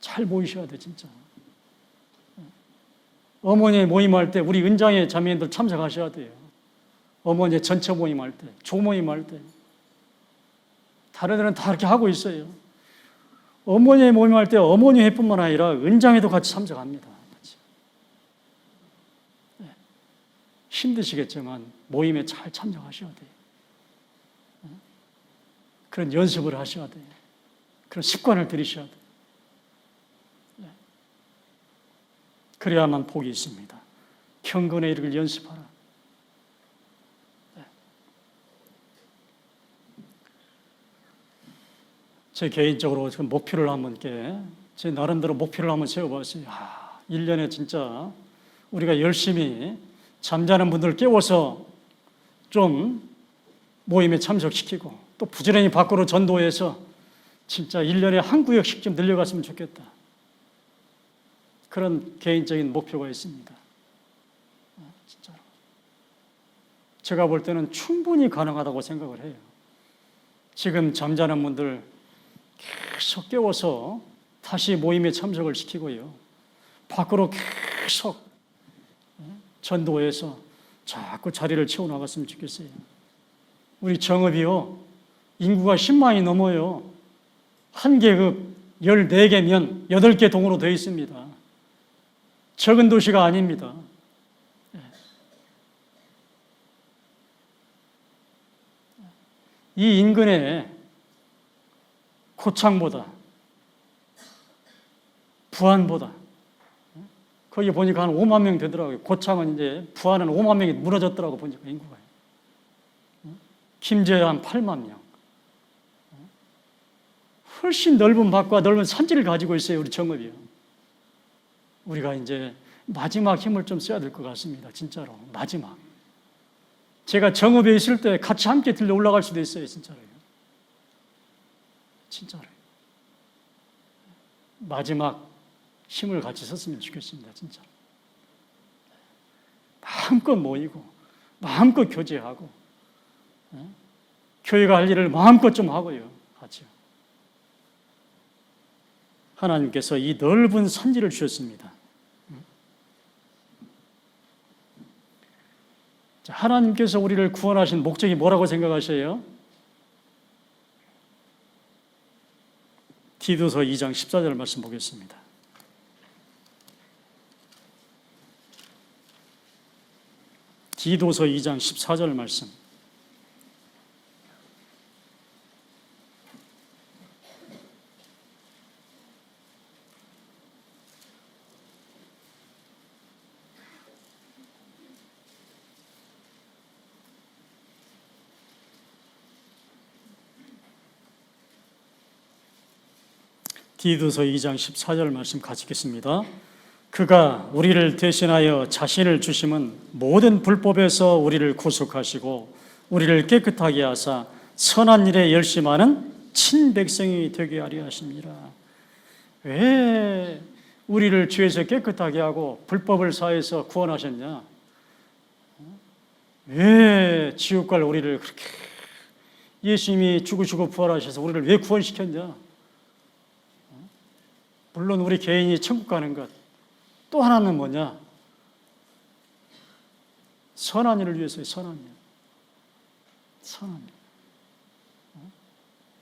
잘 모이셔야 돼, 진짜. 어머니 모임할 때 우리 은장의 자매님들 참석하셔야 돼요. 어머니 전체 모임할 때, 조모임할 때. 다른 데는 다 이렇게 하고 있어요. 어머니 모임할 때 어머니 회뿐만 아니라 은장회도 같이 참석합니다. 같이. 네. 힘드시겠지만 모임에 잘 참석하셔야 돼요. 네. 그런 연습을 하셔야 돼요. 그런 습관을 들이셔야 돼요. 네. 그래야만 복이 있습니다. 경건의 일을 연습하라. 네. 제 개인적으로 목표를 한번 제 나름대로 목표를 한번 세워봤어요. 1년에 진짜 우리가 열심히 잠자는 분들 깨워서 좀 모임에 참석시키고 또 부지런히 밖으로 전도해서 진짜 1년에 한 구역씩 좀 늘려갔으면 좋겠다. 그런 개인적인 목표가 있습니다. 제가 볼 때는 충분히 가능하다고 생각을 해요. 지금 잠자는 분들 계속 깨워서 다시 모임에 참석을 시키고요. 밖으로 계속 전도해서 자꾸 자리를 채워나갔으면 좋겠어요. 우리 정읍이요, 인구가 10만이 넘어요. 한 계급 14개면 8개 동으로 되어 있습니다. 적은 도시가 아닙니다. 이 인근에 고창보다, 부안보다, 거기 보니까 한 5만 명 되더라고요. 고창은 이제, 부안은 5만 명이 무너졌더라고, 보니까 인구가. 김제에 한 8만 명. 훨씬 넓은 밭과 넓은 산지를 가지고 있어요, 우리 정읍이요. 우리가 이제 마지막 힘을 좀 써야 될 것 같습니다, 진짜로. 마지막. 제가 정읍에 있을 때 같이 함께 들려 올라갈 수도 있어요, 진짜로요. 진짜로요. 마지막 힘을 같이 썼으면 좋겠습니다, 진짜. 마음껏 모이고, 마음껏 교제하고, 교회가 할 일을 마음껏 좀 하고요, 같이요. 하나님께서 이 넓은 산지를 주셨습니다. 하나님께서 우리를 구원하신 목적이 뭐라고 생각하세요? 디도서 2장 14절 말씀 보겠습니다. 디도서 2장 14절 말씀. 디도서 2장 14절 말씀 같이 읽겠습니다. 그가 우리를 대신하여 자신을 주심은 모든 불법에서 우리를 구속하시고 우리를 깨끗하게 하사 선한 일에 열심하는 친백성이 되게 하려 하십니다. 왜 우리를 죄에서 깨끗하게 하고 불법을 사해서 구원하셨냐? 왜 지옥 갈 우리를 그렇게 예수님이 죽으시고 부활하셔서 우리를 왜 구원시켰냐? 물론 우리 개인이 천국 가는 것, 또 하나는 뭐냐? 선한 일을 위해서요, 선한 일. 선한 일.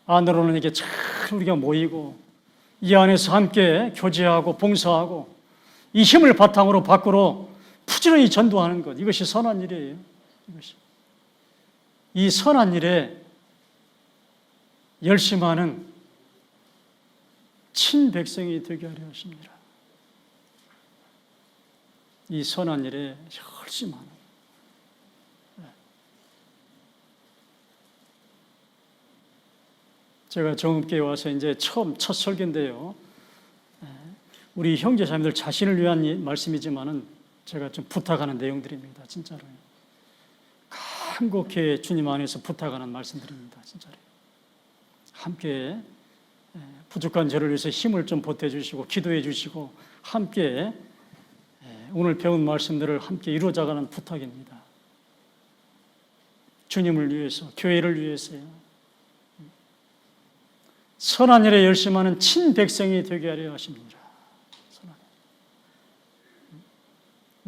안으로는 이게 잘 우리가 모이고, 이 안에서 함께 교제하고 봉사하고, 이 힘을 바탕으로 밖으로 부지런히 전도하는 것, 이것이 선한 일이에요. 이것이. 이 선한 일에 열심하는 친백성이 되게 하려 하십니다. 이 선한 일에 열심하는. 제가 정읍교회 와서 이제 첫 설교인데요. 우리 형제 자매들 자신을 위한 말씀이지만은 제가 좀 부탁하는 내용들입니다. 진짜로요. 간곡히 주님 안에서 부탁하는 말씀드립니다. 진짜로요. 함께 부족한 저를 위해서 힘을 좀 보태주시고 기도해 주시고 함께 오늘 배운 말씀들을 함께 이루어져가는 부탁입니다. 주님을 위해서, 교회를 위해서요. 선한 일에 열심하는 친백성이 되게 하려 하십니다.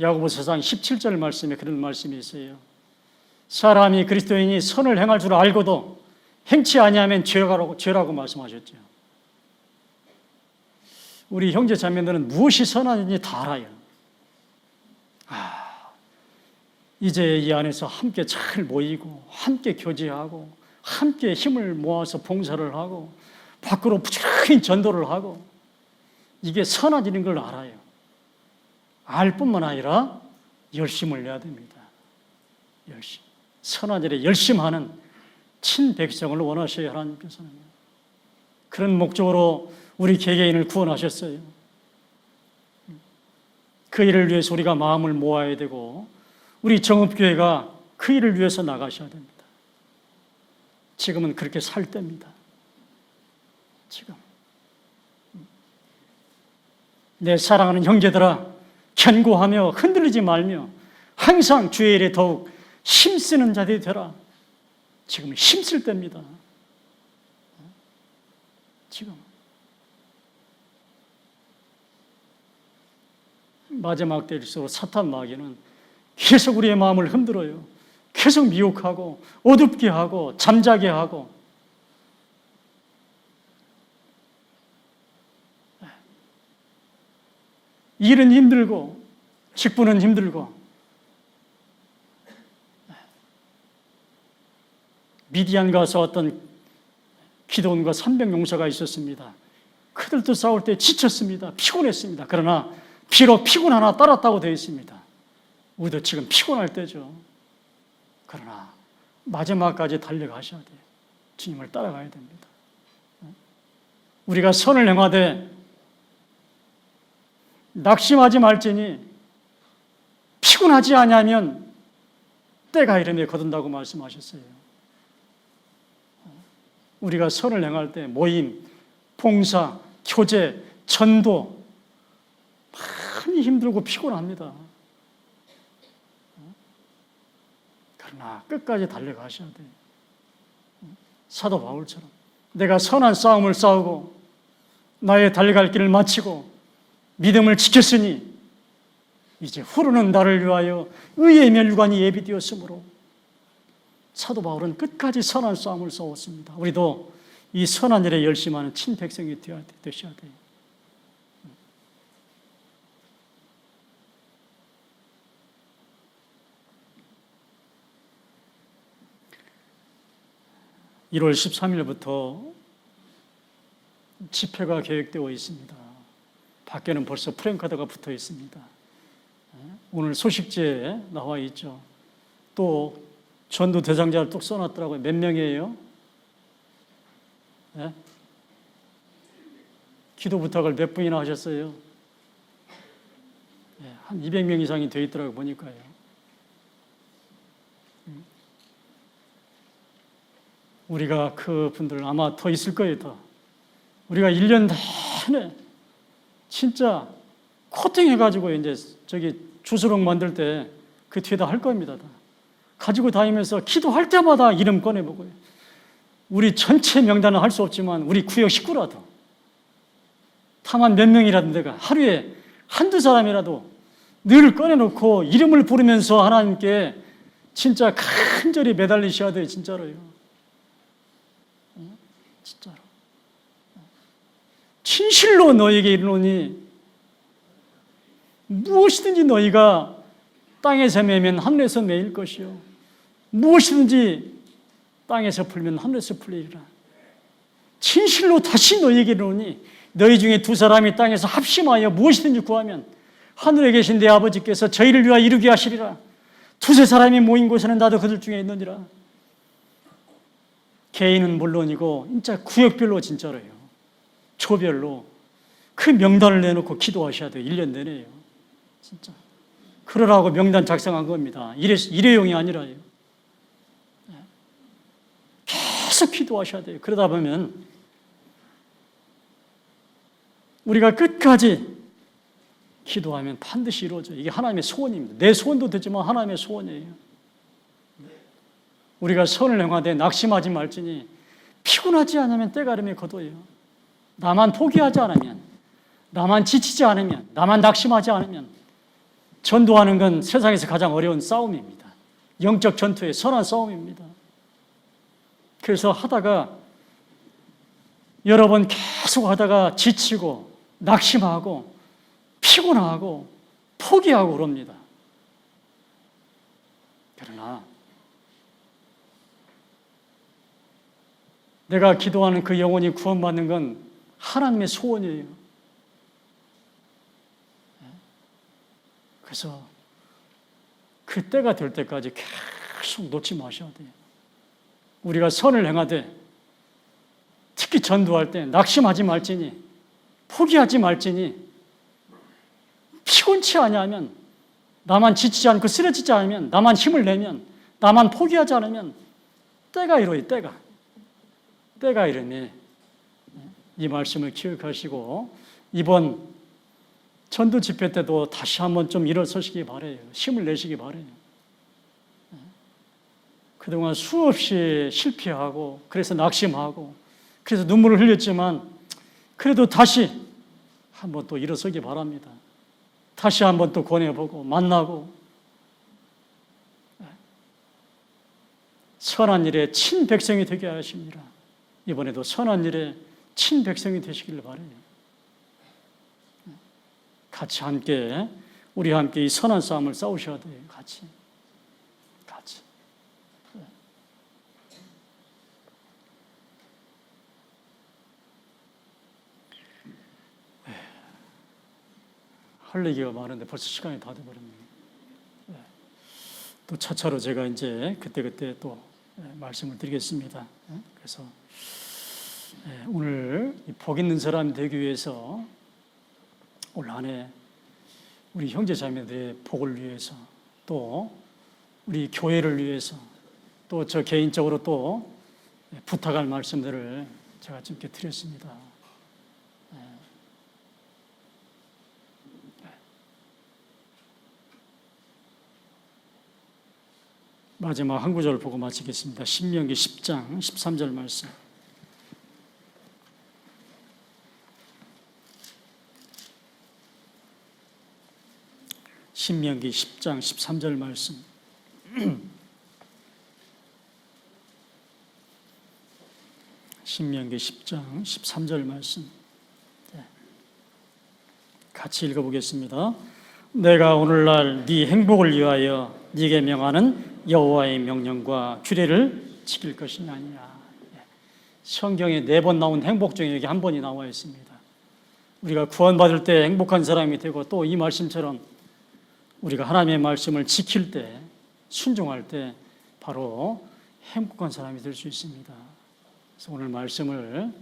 야고보서 4장 17절 말씀에 그런 말씀이 있어요. 사람이 그리스도인이 선을 행할 줄 알고도 행치 아니하면 죄라고 말씀하셨죠. 우리 형제 자매들은 무엇이 선한지 다 알아요. 이제 이 안에서 함께 잘 모이고 함께 교제하고 함께 힘을 모아서 봉사를 하고 밖으로 부지런히 전도를 하고 이게 선한 걸 알아요. 알 뿐만 아니라 열심을 내야 됩니다. 열심. 선한 일에 열심하는 친백성을 원하셔야 하나님께서는. 그런 목적으로 우리 개개인을 구원하셨어요. 그 일을 위해서 우리가 마음을 모아야 되고 우리 정읍교회가 그 일을 위해서 나가셔야 됩니다. 지금은 그렇게 살 때입니다. 지금. 내 사랑하는 형제들아, 견고하며 흔들리지 말며 항상 주의 일에 더욱 힘쓰는 자들이 되라. 지금 힘쓸 때입니다. 지금 마지막 때일수록 사탄 마귀는 계속 우리의 마음을 흔들어요. 계속 미혹하고 어둡게 하고 잠자게 하고, 일은 힘들고 직분은 힘들고, 미디안 가서 어떤 기드온과 300용사가 있었습니다. 그들도 싸울 때 지쳤습니다. 피곤했습니다. 그러나 비록 피곤하나 따랐다고 되어 있습니다. 우리도 지금 피곤할 때죠. 그러나 마지막까지 달려가셔야 돼요. 주님을 따라가야 됩니다. 우리가 선을 행하되 낙심하지 말지니 피곤하지 아니하면 때가 이름에 거둔다고 말씀하셨어요. 우리가 선을 행할 때 모임, 봉사, 교제, 전도 많이 힘들고 피곤합니다. 그러나 끝까지 달려가셔야 돼요. 사도 바울처럼 내가 선한 싸움을 싸우고 나의 달려갈 길을 마치고 믿음을 지켰으니 이제 후로는 나를 위하여 의의 멸관이 예비되었으므로, 사도 바울은 끝까지 선한 싸움을 싸웠습니다. 우리도 이 선한 일에 열심하는 친백성이 되셔야 돼요. (1월 13일부터) 집회가 계획되어 있습니다. 밖에는 벌써 프랭카드가 붙어 있습니다. 오늘 소식지에 나와 있죠. 또 전도 대상자를 뚝 써놨더라고요. 몇 명이에요? 네? 기도 부탁을 몇 분이나 하셨어요? 네, 한 200명 이상이 되어 있더라고요. 보니까요. 우리가 그 분들 아마 더 있을 거예요. 더. 우리가 1년 내내 진짜 코팅해가지고 이제 저기 주스록 만들 때 그 뒤에다 할 겁니다. 다. 가지고 다니면서 기도할 때마다 이름 꺼내보고요. 우리 전체 명단은 할 수 없지만 우리 구역 식구라도, 다만 몇 명이라도 내가 하루에 한두 사람이라도 늘 꺼내놓고 이름을 부르면서 하나님께 진짜 간절히 매달리셔야 돼요. 진짜로요. 진짜로. 진실로 너에게 이르노니 무엇이든지 너희가 땅에서 매면 하늘에서 매일 것이요 무엇이든지 땅에서 풀면 하늘에서 풀리리라. 진실로 다시 너희에게 이르노니 너희 중에 두 사람이 땅에서 합심하여 무엇이든지 구하면 하늘에 계신 내 아버지께서 저희를 위하여 이루게 하시리라. 두세 사람이 모인 곳에는 나도 그들 중에 있느니라. 개인은 물론이고 진짜 구역별로 진짜로요. 조별로 그 명단을 내놓고 기도하셔야 돼요. 1년 내내요. 진짜. 그러라고 명단 작성한 겁니다. 일회용이 아니라요. 계속 기도하셔야 돼요. 그러다 보면 우리가 끝까지 기도하면 반드시 이루어져요. 이게 하나님의 소원입니다. 내 소원도 되지만 하나님의 소원이에요. 우리가 선을 행하되 낙심하지 말지니 피곤하지 않으면 때가 이름에 거둬요. 나만 포기하지 않으면, 나만 지치지 않으면, 나만 낙심하지 않으면 전도하는 건 세상에서 가장 어려운 싸움입니다. 영적 전투의 선한 싸움입니다. 그래서 하다가 여러 번 계속 하다가 지치고 낙심하고 피곤하고 포기하고 그럽니다. 그러나 내가 기도하는 그 영혼이 구원받는 건 하나님의 소원이에요. 그래서 그 때가 될 때까지 계속 놓지 마셔야 돼요. 우리가 선을 행하되 특히 전도할 때 낙심하지 말지니 포기하지 말지니 피곤치 아니하면 나만 지치지 않고 쓰러지지 않으면 나만 힘을 내면 나만 포기하지 않으면 때가 이루어요. 때가 이르니 이 말씀을 기억하시고 이번 전도 집회 때도 다시 한번 좀 일어서시기 바라요. 힘을 내시기 바라요. 그동안 수없이 실패하고 그래서 낙심하고 그래서 눈물을 흘렸지만 그래도 다시 한번 또 일어서기 바랍니다. 다시 한번 또 권해보고 만나고 선한 일에 친백성이 되게 하십니다. 이번에도 선한 일에 친백성이 되시길 바라요. 같이 함께 우리 함께 이 선한 싸움을 싸우셔야 돼요. 같이. 할 얘기가 많은데 벌써 시간이 다 돼버렸네요. 또 차차로 제가 이제 그때 또 말씀을 드리겠습니다. 그래서 오늘 복 있는 사람이 되기 위해서 올 한 해 우리 형제 자매들의 복을 위해서 또 우리 교회를 위해서 또 저 개인적으로 또 부탁할 말씀들을 제가 좀 이렇게 드렸습니다. 마지막 한 구절을 보고 마치겠습니다. 신명기 10장 13절 말씀. 신명기 10장 13절 말씀. 신명기 10장 13절 말씀. 같이 읽어보겠습니다. 내가 오늘날 네 행복을 위하여 네게 명하는 여호와의 명령과 규례를 지킬 것이 아니냐. 성경에 4번 나온 행복 중에 여기 한 번이 나와 있습니다. 우리가 구원받을 때 행복한 사람이 되고 또 이 말씀처럼 우리가 하나님의 말씀을 지킬 때 순종할 때 바로 행복한 사람이 될 수 있습니다. 그래서 오늘 말씀을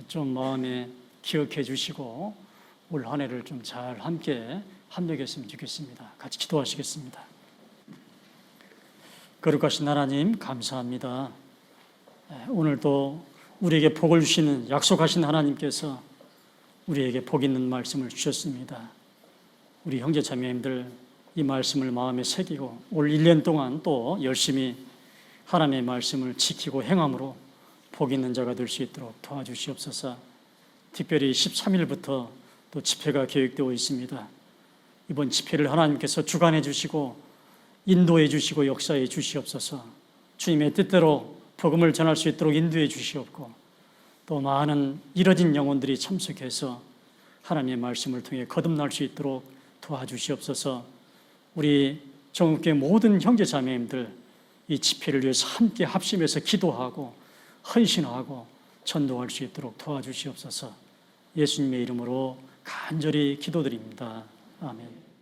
좀 마음에 기억해 주시고 올 한 해를 좀 잘 함께 합력했으면 좋겠습니다. 같이 기도하시겠습니다. 거룩하신 하나님 감사합니다. 오늘도 우리에게 복을 주시는 약속하신 하나님께서 우리에게 복 있는 말씀을 주셨습니다. 우리 형제 자매님들 이 말씀을 마음에 새기고 올 1년 동안 또 열심히 하나님의 말씀을 지키고 행함으로 복 있는 자가 될 수 있도록 도와주시옵소서. 특별히 13일부터 또 집회가 계획되어 있습니다. 이번 집회를 하나님께서 주관해 주시고 인도해 주시고 역사해 주시옵소서. 주님의 뜻대로 복음을 전할 수 있도록 인도해 주시옵고 또 많은 잃어진 영혼들이 참석해서 하나님의 말씀을 통해 거듭날 수 있도록 도와주시옵소서. 우리 정읍교회 모든 형제 자매님들 이 집회를 위해서 함께 합심해서 기도하고 헌신하고 전도할 수 있도록 도와주시옵소서. 예수님의 이름으로 간절히 기도드립니다. 아멘.